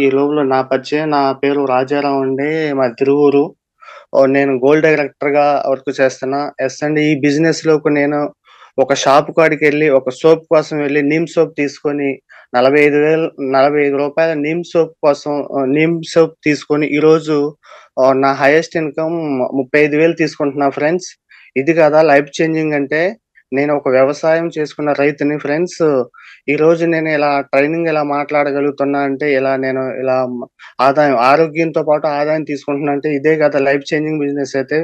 ఈ లోపల నా పరిచయం. నా పేరు రాజారావు అండి. మాది తిరువూరు. నేను గోల్డ్ డైరెక్టర్‌గా వర్క్ చేస్తున్నా. ఎస్ అండి. ఈ బిజినెస్‌లోకి నేను ఒక షాప్ కాడికెళ్ళి ఒక సోప్ కోసం వెళ్లి నీమ్ సోప్ తీసుకొని 45,000 రూ. 45 నీమ్ సోప్ కోసం నీమ్ సోప్ తీసుకొని ఈరోజు నా హైయెస్ట్ ఇన్‌కమ్ 35,000 తీసుకుంటున్నా ఫ్రెండ్స్. ఇది కదా లైఫ్ చేంజింగ్ అంటే. నేను ఒక వ్యవసాయం చేసుకున్న రైతుని ఫ్రెండ్స్. ఈరోజు నేను ఇలా ట్రైనింగ్ ఇలా మాట్లాడగలుగుతున్నా అంటే నేను ఇలా ఆరోగ్యంతో పాటు ఆదాయం తీసుకుంటున్నా అంటే ఇదే కదా లైఫ్ చేంజింగ్ బిజినెస్ అయితే.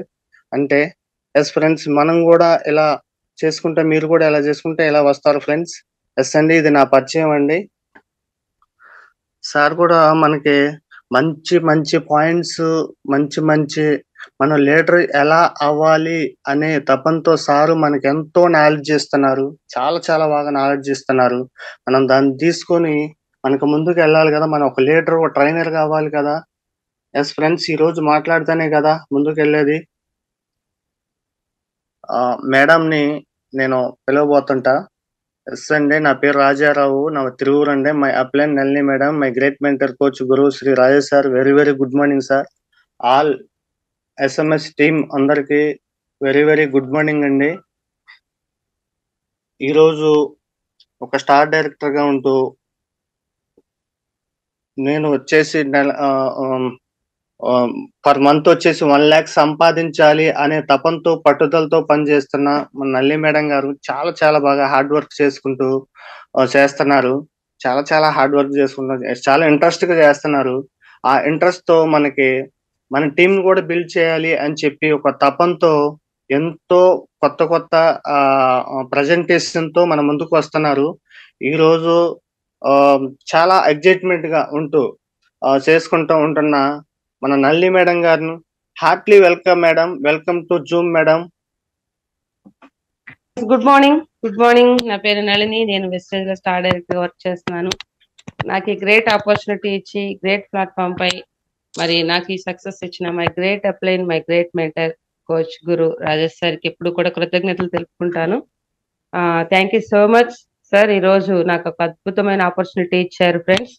అంటే యెస్ ఫ్రెండ్స్, మనం గూడా ఇలా చేసుకుంటే మీరు కూడా ఇలా చేసుకుంటే ఇలా వస్తారు ఫ్రెండ్స్. యెస్ అండి. ఇది నా పరిచయం అండి. సార్ కూడా మనకి మంచి మంచి పాయింట్స్, మంచి మంచి మనం లీడర్ ఎలా అవ్వాలి అనే తపనతో సారు మనకెంతో నాలెడ్జ్ ఇస్తున్నారు. చాలా చాలా బాగా నాలెడ్జ్ ఇస్తున్నారు. మనం దాన్ని తీసుకొని మనకు ముందుకెళ్ళాలి గదా! మనం ఒక లీడర్, ఒక ట్రైనర్ గావాలి కదా! యెస్ ఫ్రెండ్స్, ఈరోజు మాట్లాడితేనే గదా ముందుకెళ్ళేది. మేడంని నేను పిలవబోతుంటా. యెస్ అండి. నా పేరు రాజారావు. నా తిరువూరండి. My upline Nalini madam, my great mentor coach guru Shri Rajesh sir. Very very good morning sir. All SMS team అందరికి వెరీ వెరీ గుడ్ మార్నింగ్ అండి. ఈరోజు ఒక స్టార్ డైరెక్టర్‌గా ఉంటూ నేను వచ్చేసి పర్ మంత్ వచ్చేసి 1,00,000 సంపాదించాలి అనే తపనతో, పట్టుదలతో పనిచేస్తున్న మన నళిని మేడం గారు చాలా చాలా బాగా హార్డ్ వర్క్ చేసుకుంటూ చేస్తున్నారు. చాలా చాలా హార్డ్ వర్క్ చేసుకుంటున్నారు. చాలా ఇంట్రెస్ట్‌గా చేస్తున్నారు. ఆ ఇంట్రెస్ట్‌తో మన టీమ్‌ని కూడా బిల్డ్ చేయాలి అని చెప్పి ఒక తపనతో ఎంతో కొత్త కొత్త ప్రెజెంటేషన్‌తో మన ముందుకు వస్తున్నారు. ఈరోజు చాలా ఎక్సైట్‌మెంట్‌గా ఉంటూ చేసుకుంటూ ఉంటున్న మన నళిని మేడం గారిని heartily welcome madam. Welcome to Zoom madam. Good morning. Good morning. నా పేరు నళిని. నేను వెస్టేజ్ లో స్టార్ డైరెక్టర్ గా వర్క్ చేస్తున్నాను. నాకు ఈ గ్రేట్ ఆపర్చునిటీ ఇచ్చి గ్రేట్ ప్లాట్ఫామ్ పై మరి నాకు ఈ సక్సెస్ ఇచ్చిన my great upline, my great mentor coach guru Rajesh sir కి ఎప్పుడు కూడా కృతజ్ఞతలు తెలుపుకుంటాను. Thank you so much sir. ఈ రోజు నాకు ఒక అద్భుతమైన ఆపర్చునిటీ ఇచ్చారు ఫ్రెండ్స్.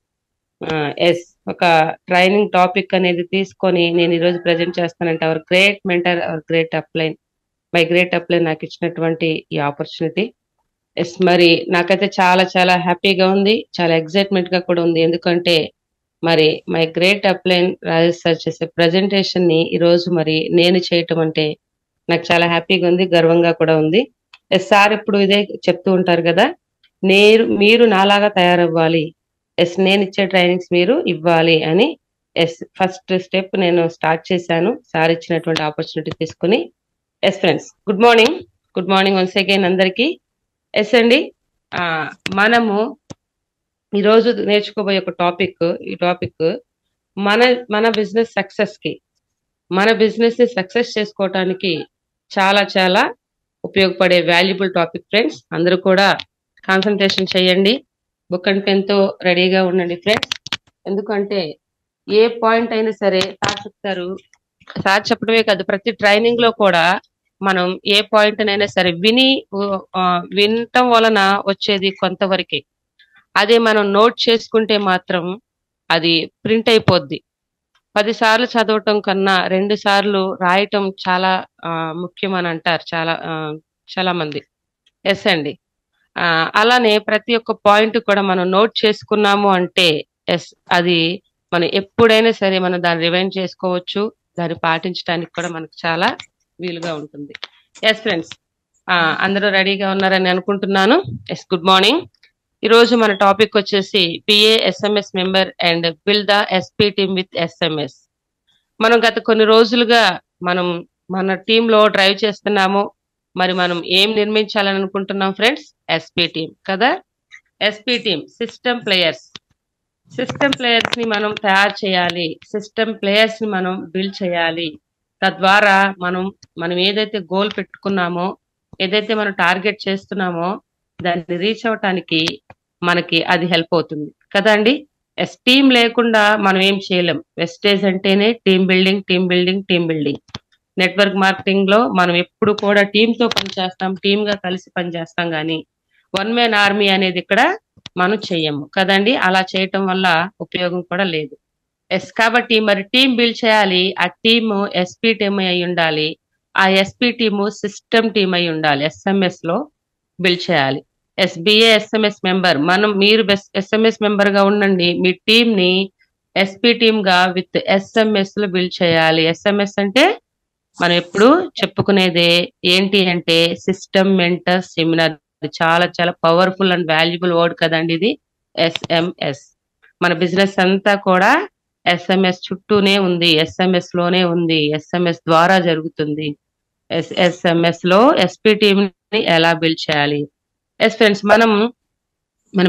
ఎస్, ఒక ట్రైనింగ్ టాపిక్ అనేది తీసుకొని నేను ఈ రోజు ప్రజెంట్ చేస్తానంటే our great mentor, our great upline, my great upline నాకు ఇచ్చినటువంటి ఈ ఆపర్చునిటీ. ఎస్, మరి నాకైతే చాలా చాలా హ్యాపీగా ఉంది, చాలా ఎక్సైట్మెంట్ గా కూడా ఉంది. ఎందుకంటే మరి my great upline Rajesh sir చేసే ప్రజెంటేషన్ ని ఈ రోజు మరి నేను చేయటం అంటే నాకు చాలా హ్యాపీగా ఉంది, గర్వంగా కూడా ఉంది. ఎస్, సార్ ఇప్పుడు ఇదే చెప్తూ ఉంటారు కదా, మీరు నాలాగా తయారవ్వాలి. ఎస్, నేను ఇచ్చే ట్రైనింగ్స్ మీరు ఇవ్వాలి అని. ఎస్, ఫస్ట్ స్టెప్ నేను స్టార్ట్ చేశాను సార్ ఇచ్చినటువంటి ఆపర్చునిటీ తీసుకుని. Yes friends, good morning. Good morning once again అందరికి. ఎస్ అండి, మనము ఈరోజు నేర్చుకోబోయే ఒక టాపిక్, ఈ టాపిక్ మన మన బిజినెస్ సక్సెస్ కి, మన బిజినెస్ ని సక్సెస్ చేసుకోవటానికి చాలా చాలా ఉపయోగపడే వాల్యుబుల్ టాపిక్ ఫ్రెండ్స్. అందరూ కూడా కాన్సన్ట్రేషన్ చేయండి. బుక్ అండ్ పెన్ తో రెడీగా ఉండండి ఫ్రెండ్స్. ఎందుకంటే ఏ పాయింట్ అయినా సరే సార్ చెప్తారు. సార్ చెప్పడమే కాదు, ప్రతి ట్రైనింగ్ లో కూడా మనం ఏ పాయింట్ అయినా సరే వినటం వలన వచ్చేది కొంతవరకే. అదే మనం నోట్ చేసుకుంటే మాత్రం అది ప్రింట్ అయిపోద్ది. 10 సార్లు చదవటం కన్నా 2 సార్లు రాయటం చాలా ముఖ్యం అని అంటారు చాలా మంది. ఎస్ అండి. అలానే ప్రతి ఒక్క పాయింట్ కూడా మనం నోట్ చేసుకున్నాము అంటే ఎస్, అది మనం ఎప్పుడైనా సరే మనం దాన్ని రివైండ్ చేసుకోవచ్చు, దాన్ని పాటించడానికి కూడా మనకు చాలా వీలుగా ఉంటుంది. ఎస్ ఫ్రెండ్స్, అందరూ రెడీగా ఉన్నారని అనుకుంటున్నాను. Yes, good morning. ఈ రోజు మన టాపిక్ వచ్చేసి PA SMS member and build the SP team with SMS. మనం గత కొన్ని రోజులుగా మన టీమ్ లో డ్రైవ్ చేస్తున్నాము. మరి మనం ఏం నిర్మించాలని అనుకుంటున్నాం ఫ్రెండ్స్? ఎస్పీ టీమ్ కదా. SP team system players. System players ని మనం తయారు చేయాలి, సిస్టమ్ ప్లేయర్స్ ని మనం బిల్డ్ చేయాలి. తద్వారా మనం ఏదైతే గోల్ పెట్టుకున్నామో, ఏదైతే మనం టార్గెట్ చేస్తున్నామో దాన్ని రీచ్ అవటానికి మనకి అది హెల్ప్ అవుతుంది కదా అండి. ఎస్, టీం లేకుండా మనం ఏం చేయలేం. వెస్టేజ్ అంటేనే team building, team building, team building. Network marketing లో మనం ఎప్పుడు కూడా టీమ్ తో పనిచేస్తాం, టీమ్ గా కలిసి పనిచేస్తాం. కానీ వన్ మ్యాన్ ఆర్మీ అనేది ఇక్కడ మనం చెయ్యము కదండి. అలా చేయటం వల్ల ఉపయోగం కూడా లేదు. కాబట్టి మరి టీం బిల్డ్ చేయాలి. ఆ టీము ఎస్పీ టీమ్ అయి ఉండాలి. ఆ ఎస్పీ టీము సిస్టమ్ టీమ్ అయి ఉండాలి. ఎస్ఎంఎస్ లో బిల్డ్ చేయాలి. ఎస్బిఏ ఎస్ఎంఎస్ మెంబర్ మీరు ఎస్ఎంఎస్ మెంబర్ గా ఉండండి. మీ టీం ని ఎస్పీ టీమ్ గా విత్ ఎస్ఎంఎస్ లో బిల్డ్ చేయాలి. ఎస్ఎంఎస్ అంటే మనం ఎప్పుడు చెప్పుకునేదే ఏంటి అంటే సిస్టమ్ మెంటర్ సెమినార్. చాలా చాలా పవర్ఫుల్ అండ్ వాల్యుబుల్ వర్డ్ కదండి ఇది ఎస్ఎంఎస్. మన బిజినెస్ అంతా కూడా ఎస్ఎంఎస్ చుట్టూనే ఉంది, ఎస్ఎంఎస్ లోనే ఉంది, ఎస్ఎంఎస్ ద్వారా జరుగుతుంది. ఎస్ఎంఎస్ లో ఎస్పీ టీమ్ ని ఎలా బిల్డ్ చేయాలి? ఫ్రెండ్స్, మనం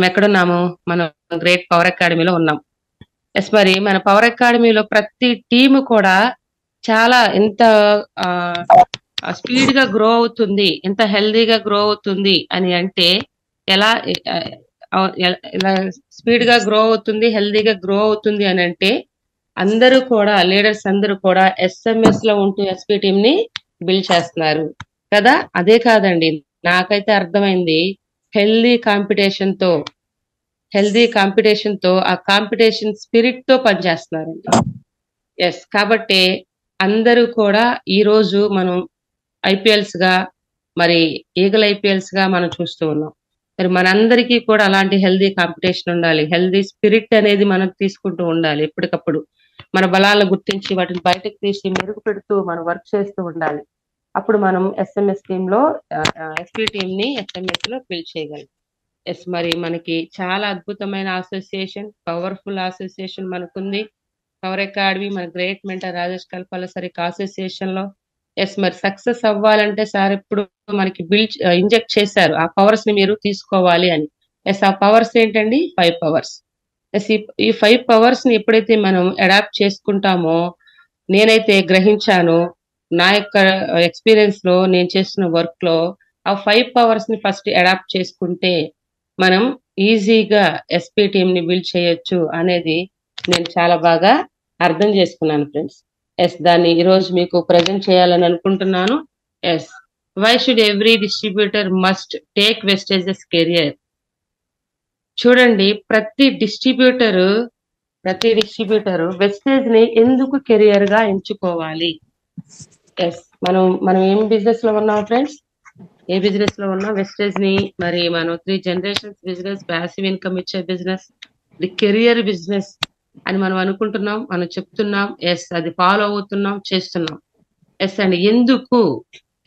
ఎక్కడున్నాము? మనం గ్రేట్ పవర్ అకాడమీలో ఉన్నాం. మరి మన పవర్ అకాడమీలో ప్రతి టీము కూడా చాలా ఎంత స్పీడ్ గా గ్రో అవుతుంది, ఎంత హెల్దీగా గ్రో అవుతుంది అని అంటే ఎలా స్పీడ్ గా గ్రో అవుతుంది, హెల్దీగా గ్రో అవుతుంది అని అంటే అందరూ కూడా లీడర్స్ అందరూ కూడా ఎస్ఎంఎస్ లో ఉంటూ ఎస్పీ టీమ్ ని బిల్డ్ చేస్తున్నారు కదా. అదే కాదండి, నాకైతే అర్థమైంది హెల్దీ కాంపిటీషన్ తో ఆ కాంపిటీషన్ స్పిరిట్ తో పనిచేస్తున్నారండి. కాబట్టి అందరూ కూడా ఈ రోజు మనం ఐపీఎల్స్ గా మరి ఈగల్ ఐపీఎల్స్ గా మనం చూస్తూ ఉన్నాం. మరి మనందరికీ కూడా అలాంటి హెల్దీ కాంపిటీషన్ ఉండాలి. హెల్దీ స్పిరిట్ అనేది మనం తీసుకుంటూ ఉండాలి. ఎప్పటికప్పుడు మన బలాలను గుర్తించి వాటిని బయటకు తీసి మెరుగు పెడుతూ మనం వర్క్ చేస్తూ ఉండాలి. అప్పుడు మనం ఎస్ఎంఎస్ టీమ్ లో ఎస్పీ టీమ్ ని ఎస్ఎంఎస్ లో బిల్డ్ చేయగలం. మరి మనకి చాలా అద్భుతమైన అసోసియేషన్, పవర్ఫుల్ అసోసియేషన్ మనకుంది పవర్ అకాడమీ. మన great mentor Rajesh కల్పాల sir association లో మరి సక్సెస్ అవ్వాలంటే సార్ ఇప్పుడు మనకి ఇంజెక్ట్ చేశారు ఆ పవర్స్ ని మీరు తీసుకోవాలి అని. ఆ పవర్స్ ఏంటండి? 5 పవర్స్. ఈ 5 పవర్స్ ని ఎప్పుడైతే మనం అడాప్ట్ చేసుకుంటామో, నేనైతే గ్రహించాను నా యొక్క ఎక్స్పీరియన్స్ లో, నేను చేస్తున్న వర్క్ లో ఆ 5 పవర్స్ ని ఫస్ట్ అడాప్ట్ చేసుకుంటే మనం ఈజీగా ఎస్పీ టీమ్ ని బిల్డ్ చేయొచ్చు అనేది నేను చాలా బాగా అర్థం చేసుకున్నాను ఫ్రెండ్స్. దాన్ని ఈ రోజు మీకు ప్రజెంట్ చేయాలని అనుకుంటున్నాను. Why should every distributor must take wastages career? చూడండి, ప్రతి డిస్ట్రిబ్యూటర్ వెస్టేజ్ ని ఎందుకు కెరియర్ గా ఎంచుకోవాలి? మనం ఏం బిజినెస్ లో ఉన్నాం ఫ్రెండ్స్? ఏ బిజినెస్ లో ఉన్నా వెస్టేజ్ ని మరి మనం 3 generations బిజినెస్, ప్యాసివ్ ఇన్కమ్ ఇచ్చే బిజినెస్, ది కెరియర్ బిజినెస్ అని మనం అనుకుంటున్నాం, మనం చెప్తున్నాం. అది ఫాలో అవుతున్నాం, చేస్తున్నాం. అండి,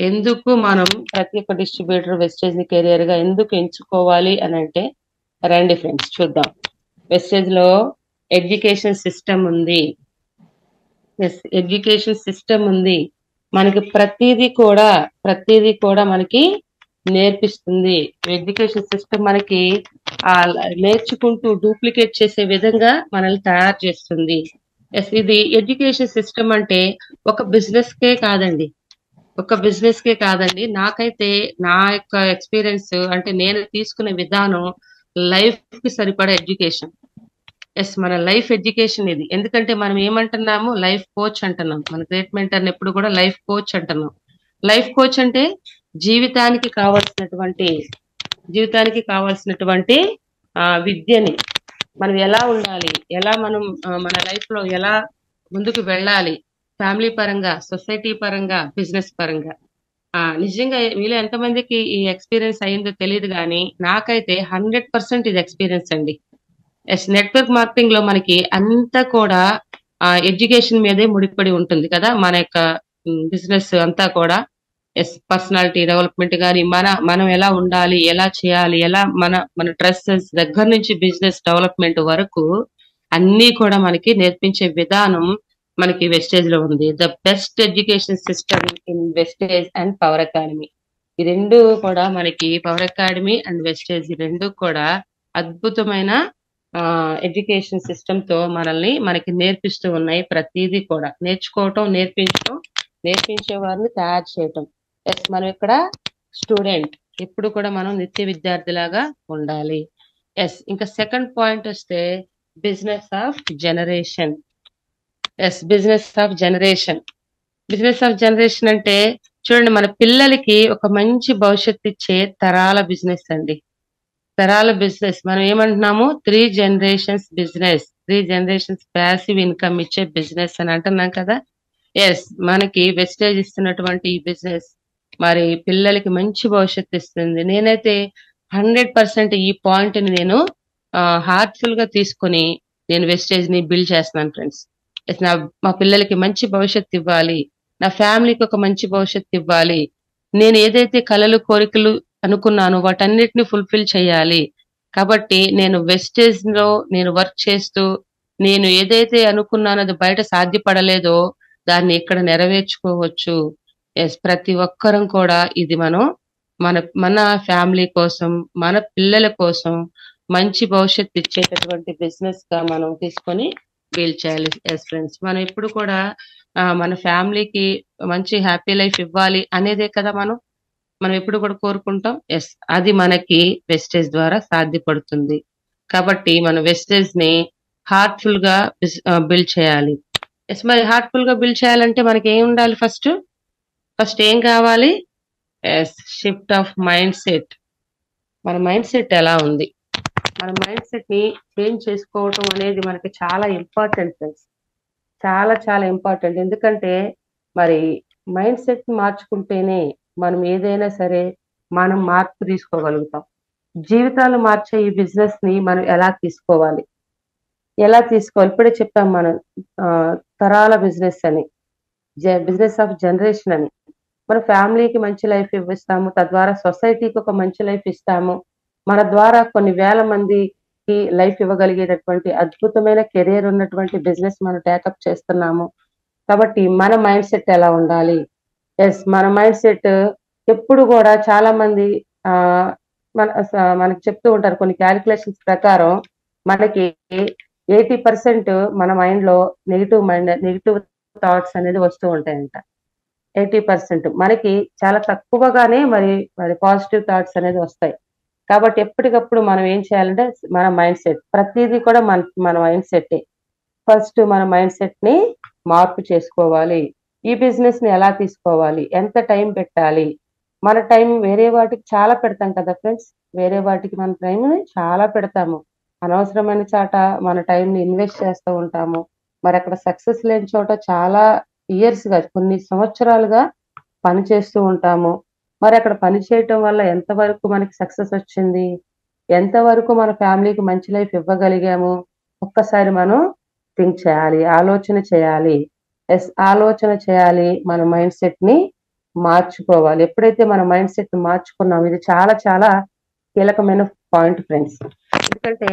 ఎందుకు మనం ప్రతి ఒక్క డిస్ట్రిబ్యూటర్ వెస్టేజ్ ని కెరియర్ గా ఎందుకు ఎంచుకోవాలి అని అంటే, రండి ఫ్రెండ్స్ చూద్దాం. వెస్టేజ్ లో ఎడ్యుకేషన్ సిస్టమ్ ఉంది. ఎడ్యుకేషన్ సిస్టమ్ ఉంది. మనకి ప్రతిదీ కూడా మనకి నేర్పిస్తుంది. ఎడ్యుకేషన్ సిస్టమ్ మనకి నేర్చుకుంటూ డూప్లికేట్ చేసే విధంగా మనల్ని తయారు చేస్తుంది. ఇది ఎడ్యుకేషన్ సిస్టమ్ అంటే ఒక బిజినెస్ కే కాదండి. నాకైతే నా యొక్క ఎక్స్పీరియన్స్ అంటే నేను తీసుకునే విధానం లైఫ్ కి సరిపడా ఎడ్యుకేషన్. మన లైఫ్ ఎడ్యుకేషన్ ఇది. ఎందుకంటే మనం ఏమంటున్నాము? లైఫ్ కోచ్ అంటున్నాం. మన గ్రేట్ మెంటర్ ఎప్పుడు కూడా లైఫ్ కోచ్ అంటున్నాం. లైఫ్ కోచ్ అంటే జీవితానికి కావాల్సినటువంటి విద్యని మనం ఎలా ఉండాలి, ఎలా మనం మన లైఫ్ లో ఎలా ముందుకు వెళ్ళాలి, ఫ్యామిలీ పరంగా, సొసైటీ పరంగా, బిజినెస్ పరంగా. నిజంగా మీలో ఎంతమందికి ఈ ఎక్స్పీరియన్స్ అయిందో తెలియదు కానీ నాకైతే 100% ఇది ఎక్స్పీరియన్స్ అండి. నెట్వర్క్ మార్కెటింగ్ లో మనకి అంతా కూడా ఎడ్యుకేషన్ మీదే ముడిపడి ఉంటుంది కదా. మన యొక్క బిజినెస్ అంతా కూడా పర్సనాలిటీ డెవలప్మెంట్ కానీ మనం ఎలా ఉండాలి, ఎలా చేయాలి, ఎలా మన డ్రెస్సెస్ దగ్గర నుంచి బిజినెస్ డెవలప్మెంట్ వరకు అన్ని కూడా మనకి నేర్పించే విధానం మనకి వెస్టేజ్ లో ఉంది. The best education system in wastage and power academy. ఈ రెండు కూడా మనకి పవర్ అకాడమీ అండ్ వెస్టేజ్ ఈ రెండు కూడా అద్భుతమైన ఎడ్యుకేషన్ సిస్టమ్ తో మనకి నేర్పిస్తూ ఉన్నాయి. ప్రతిదీ కూడా నేర్చుకోవటం, నేర్పించే వారిని తయారు చేయటం. మనం ఇక్కడ స్టూడెంట్, ఎప్పుడు కూడా మనం నిత్య విద్యార్థిలాగా ఉండాలి. ఇంకా సెకండ్ పాయింట్ వస్తే business of generation. Business of generation అంటే చూడండి, మన పిల్లలకి ఒక మంచి భవిష్యత్తు ఇచ్చే తరాల బిజినెస్ అండి. తరాల బిజినెస్ మనం ఏమంటున్నాము 3 generations business 3 generations passive income ఇచ్చే బిజినెస్ అని అంటున్నాం కదా. ఎస్, మనకి వెస్టేజ్ ఇస్తున్నటువంటి ఈ బిజినెస్ మరి పిల్లలకి మంచి భవిష్యత్తు ఇస్తుంది. నేనైతే 100% ఈ పాయింట్ ని నేను హార్ట్ఫుల్ గా తీసుకొని నేను వెస్టేజ్ ని బిల్డ్ చేస్తున్నాను ఫ్రెండ్స్. మా పిల్లలకి మంచి భవిష్యత్తు ఇవ్వాలి, నా ఫ్యామిలీకి ఒక మంచి భవిష్యత్తు ఇవ్వాలి, నేను ఏదైతే కలలు కోరికలు అనుకున్నానో వాటన్నిటిని ఫుల్ఫిల్ చేయాలి. కాబట్టి నేను వెస్టేజ్ లో నేను వర్క్ చేస్తూ నేను ఏదైతే అనుకున్నానో అది బయట సాధ్యపడలేదో దాన్ని ఇక్కడ నెరవేర్చుకోవచ్చు. ఎస్, ప్రతి ఒక్కరం కూడా ఇది మనం మన మన ఫ్యామిలీ కోసం మన పిల్లల కోసం మంచి భవిష్యత్తు ఇచ్చేటటువంటి బిజినెస్ గా మనం తీసుకొని బిల్డ్ చేయాలి. ఎస్ ఫ్రెండ్స్, మనం ఎప్పుడు కూడా మన ఫ్యామిలీకి మంచి హ్యాపీ లైఫ్ ఇవ్వాలి అనేదే కదా మనం ఎప్పుడు కూడా కోరుకుంటాం. ఎస్, అది మనకి వెస్టేజ్ ద్వారా సాధ్యపడుతుంది. కాబట్టి మన వెస్టేజ్ ని హార్ట్ఫుల్ గా బిల్డ్ చేయాలి. ఎస్, మరి హార్ట్ఫుల్ గా బిల్డ్ చేయాలంటే మనకి ఏం ఉండాలి? ఫస్ట్ ఏం కావాలి? Yes, shift of mind set. మన మైండ్ సెట్ ఎలా ఉంది, మన మైండ్ సెట్ ని చేంజ్ చేసుకోవటం అనేది మనకి చాలా ఇంపార్టెంట్ ఫ్రెండ్స్, చాలా చాలా ఇంపార్టెంట్. ఎందుకంటే మరి మైండ్ సెట్ ని మార్చుకుంటేనే మనం ఏదైనా సరే మనం మార్పు తీసుకోగలుగుతాం. జీవితాలు మార్చే ఈ బిజినెస్ ని మనం ఎలా తీసుకోవాలి? ఇప్పుడే చెప్పాం మనం తరాల బిజినెస్ అని, బిజినెస్ ఆఫ్ జనరేషన్ అని. మన ఫ్యామిలీకి మంచి లైఫ్ ఇస్తాము, తద్వారా సొసైటీకి ఒక మంచి లైఫ్ ఇస్తాము. మన ద్వారా కొన్ని వేల మందికి లైఫ్ ఇవ్వగలిగేటటువంటి అద్భుతమైన కెరీర్ ఉన్నటువంటి బిజినెస్ మనం టేకప్ చేస్తున్నాము. కాబట్టి మన మైండ్ సెట్ ఎలా ఉండాలి? ఎస్, మన మైండ్ సెట్ ఎప్పుడు కూడా చాలా మంది మనకి చెప్తూ ఉంటారు, కొన్ని క్యాలిక్యులేషన్స్ ప్రకారం మనకి 80% మన మైండ్ లో నెగిటివ్ థాట్స్ అనేది వస్తూ ఉంటాయంట. 80% మనకి చాలా తక్కువగానే మరి పాజిటివ్ థాట్స్ అనేది వస్తాయి. కాబట్టి ఎప్పటికప్పుడు మనం ఏం చేయాలంటే మన మైండ్ సెట్, ప్రతిదీ కూడా మన మైండ్ సెట్. ఫస్ట్ మన మైండ్ సెట్ ని మార్పు చేసుకోవాలి. ఈ బిజినెస్ ని ఎలా తీసుకోవాలి, ఎంత టైం పెట్టాలి? మన టైం వేరే వాటికి చాలా పెడతాం కదా ఫ్రెండ్స్, వేరే వాటికి మన టైం చాలా పెడతాము. అనవసరమైన చాట మన టైం ని ఇన్వెస్ట్ చేస్తూ ఉంటాము. మరి అక్కడ సక్సెస్ లేని చోట చాలా ఇయర్స్ గా, కొన్ని సంవత్సరాలుగా పని చేస్తూ ఉంటాము. మరి అక్కడ పని చేయటం వల్ల ఎంతవరకు మనకి సక్సెస్ వచ్చింది, ఎంతవరకు మన ఫ్యామిలీకి మంచి లైఫ్ ఇవ్వగలిగాము, ఒక్కసారి మనం థింక్ చేయాలి, ఆలోచన చేయాలి. ఎస్, ఆలోచన చేయాలి, మన మైండ్ సెట్ ని మార్చుకోవాలి. ఎప్పుడైతే మన మైండ్ సెట్ మార్చుకున్నాం, ఇది చాలా చాలా కీలకమైన పాయింట్ ఫ్రెండ్స్. ఎందుకంటే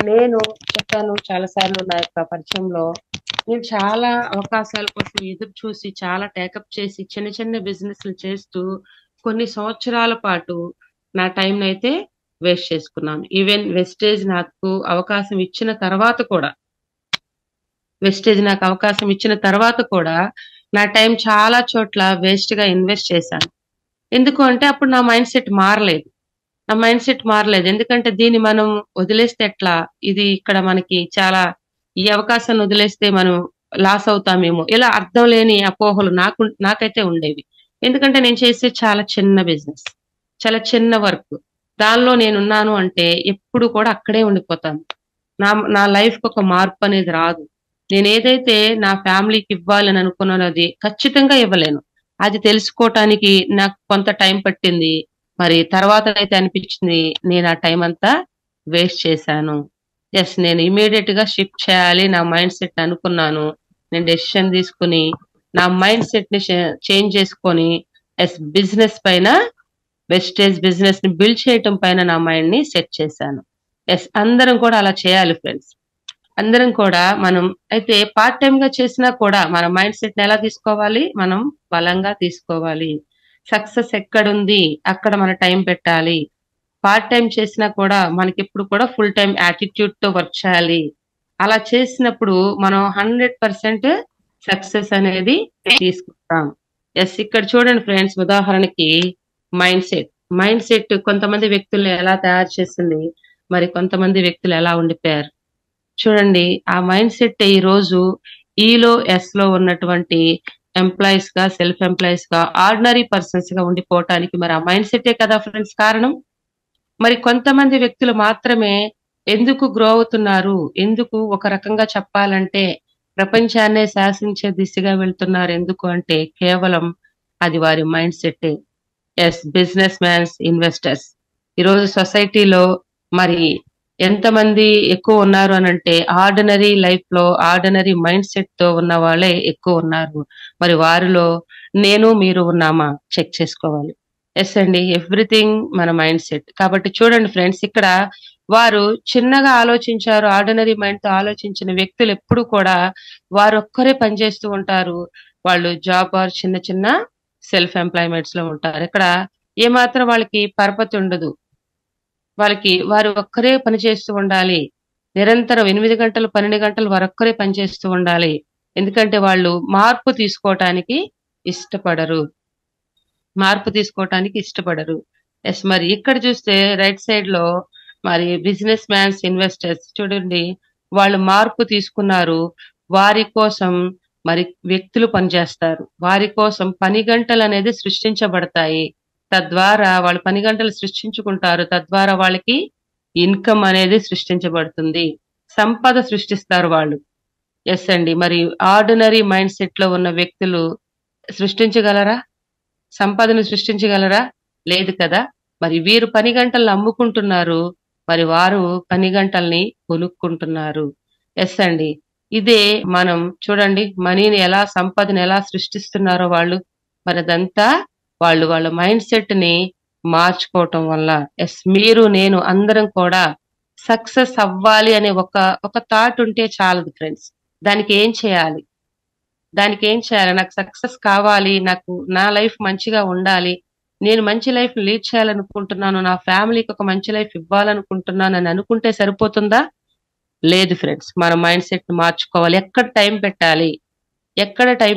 నేను చెప్పాను చాలా సార్లు నా యొక్క పరిచయంలో, నేను చాలా అవకాశాల కోసం ఎదురు చూసి చాలా టేకప్ చేసి చిన్న చిన్న బిజినెస్లు చేస్తూ కొన్ని సంవత్సరాల పాటు నా టైం అయితే వేస్ట్ చేసుకున్నాను. ఈవెన్ వెస్టేజ్ నాకు అవకాశం ఇచ్చిన తర్వాత కూడా నా టైం చాలా చోట్ల వేస్ట్ గా ఇన్వెస్ట్ చేశాను. ఎందుకు అంటే అప్పుడు నా మైండ్ సెట్ మారలేదు. ఎందుకంటే దీన్ని మనం వదిలేస్తే ఎట్లా, ఇది ఇక్కడ మనకి చాలా, ఈ అవకాశాన్ని వదిలేస్తే మనం లాస్ అవుతామేమో, ఇలా అర్థం లేని అపోహలు నాకైతే ఉండేవి. ఎందుకంటే నేను చేసే చాలా చిన్న బిజినెస్, చాలా చిన్న వర్క్, దానిలో నేనున్నాను అంటే ఎప్పుడు కూడా అక్కడే ఉండిపోతాను. నా లైఫ్ కి ఒక మార్పు అనేది రాదు. నేను ఏదైతే నా ఫ్యామిలీకి ఇవ్వాలని అనుకున్నానో అది ఖచ్చితంగా ఇవ్వలేను. అది తెలుసుకోవటానికి నాకు కొంత టైం పట్టింది. మరి తర్వాత అయితే అనిపించింది నేను ఆ టైం అంతా వేస్ట్ చేశాను. ఎస్, నేను ఇమీడియట్ గా షిఫ్ట్ చేయాలి నా మైండ్ సెట్ అనుకున్నాను. నేను డెసిషన్ తీసుకుని నా మైండ్ సెట్ ని చేంజ్ చేసుకొని ఎస్, బిజినెస్ పైన, వెస్టేజ్ బిజినెస్ ని బిల్డ్ చేయటం పైన నా మైండ్ ని సెట్ చేశాను. ఎస్, అందరం కూడా అలా చేయాలి ఫ్రెండ్స్. అందరం కూడా మనం అయితే పార్ట్ టైం గా చేసినా కూడా మన మైండ్ సెట్ ని ఎలా తీసుకోవాలి, మనం బలంగా తీసుకోవాలి. సక్సెస్ ఎక్కడుంది అక్కడ మన టైం పెట్టాలి. పార్ట్ టైం చేసినా కూడా మనకి ఎప్పుడు కూడా ఫుల్ టైం యాటిట్యూడ్ తో వర్క్ చేయాలి. అలా చేసినప్పుడు మనం 100% సక్సెస్ అనేది తీసుకుంటాం. ఎస్, ఇక్కడ చూడండి ఫ్రెండ్స్, ఉదాహరణకి మైండ్ సెట్ కొంతమంది వ్యక్తుల్ని ఎలా తయారు చేసింది, మరి కొంతమంది వ్యక్తులు ఎలా ఉండిపోయారు చూడండి. ఆ మైండ్ సెట్ ఈ రోజు ఎస్ లో ఉన్నటువంటి ఎంప్లాయీస్ గా, సెల్ఫ్ ఎంప్లాయీస్ గా, ఆర్డినరీ పర్సన్స్ గా ఉండిపోవటానికి మరి ఆ మైండ్ సెటే కదా ఫ్రెండ్స్ కారణం. మరి కొంతమంది వ్యక్తులు మాత్రమే ఎందుకు గ్రో అవుతున్నారు, ఎందుకు ఒక రకంగా చెప్పాలంటే ప్రపంచాన్నే శాసించే దిశగా వెళ్తున్నారు ఎందుకు అంటే కేవలం అది వారి mind set. Yes, business mans, investors. ఈరోజు సొసైటీలో మరి ఎంతమంది ఎక్కువ ఉన్నారు అని అంటే ఆర్డినరీ లైఫ్ లో ఆర్డినరీ మైండ్ సెట్ తో ఉన్న వాళ్ళే ఎక్కువ ఉన్నారు. మరి వారిలో నేను మీరు ఉన్నామా చెక్ చేసుకోవాలి. ఎస్ అండి, ఎవ్రీథింగ్ మన మైండ్ సెట్. కాబట్టి చూడండి ఫ్రెండ్స్, ఇక్కడ వారు చిన్నగా ఆలోచించారు, ఆర్డినరీ మైండ్ తో ఆలోచించిన వ్యక్తులు ఎప్పుడు కూడా వారు ఒక్కరే పనిచేస్తూ ఉంటారు. వాళ్ళు జాబ్ ఆర్ చిన్న చిన్న సెల్ఫ్ ఎంప్లాయ్మెంట్స్ లో ఉంటారు. ఇక్కడ ఏమాత్రం వాళ్ళకి పరపతి ఉండదు. వారు ఒక్కరే పని చేస్తూ ఉండాలి. నిరంతరం 8 గంటలు 12 గంటలు వారొక్కరే పని చేస్తూ ఉండాలి. ఎందుకంటే వాళ్ళు మార్పు తీసుకోవటానికి ఇష్టపడరు. మార్పు తీసుకోవటానికి ఇష్టపడరు. ఎస్, మరి ఇక్కడ చూస్తే రైట్ సైడ్ లో మరి బిజినెస్ మ్యాన్స్, ఇన్వెస్టర్స్ చూడండి, వాళ్ళు మార్పు తీసుకున్నారు. వారి కోసం మరి వ్యక్తులు పనిచేస్తారు. వారి కోసం పని గంటలు అనేది సృష్టించబడతాయి. తద్వారా వాళ్ళు పని గంటలు సృష్టించుకుంటారు. తద్వారా వాళ్ళకి ఇన్కమ్ అనేది సృష్టించబడుతుంది. సంపద సృష్టిస్తారు వాళ్ళు. ఎస్ అండి, మరి ఆర్డినరీ మైండ్ సెట్ లో ఉన్న వ్యక్తులు సృష్టించగలరా? సంపదను సృష్టించగలరా? లేదు కదా. మరి వీరు పని గంటలను అమ్ముకుంటున్నారు, మరి వారు పని గంటల్ని కొనుక్కుంటున్నారు. ఎస్ అండి, ఇదే మనం చూడండి మనీని ఎలా, సంపదను ఎలా సృష్టిస్తున్నారో వాళ్ళు. మరి అదంతా వాళ్ళు వాళ్ళ మైండ్ సెట్ ని మార్చుకోవటం వల్ల. ఎస్, మీరు నేను అందరం కూడా సక్సెస్ అవ్వాలి అనే ఒక థాట్ ఉంటే చాలదు ఫ్రెండ్స్. దానికి ఏం చేయాలి? నాకు సక్సెస్ కావాలి, నాకు నా లైఫ్ మంచిగా ఉండాలి, నేను మంచి లైఫ్ లీడ్ చేయాలనుకుంటున్నాను, నా ఫ్యామిలీకి ఒక మంచి లైఫ్ ఇవ్వాలనుకుంటున్నాను అని అనుకుంటే సరిపోతుందా? లేదు ఫ్రెండ్స్, మన మైండ్ సెట్ మార్చుకోవాలి. ఎక్కడ టైం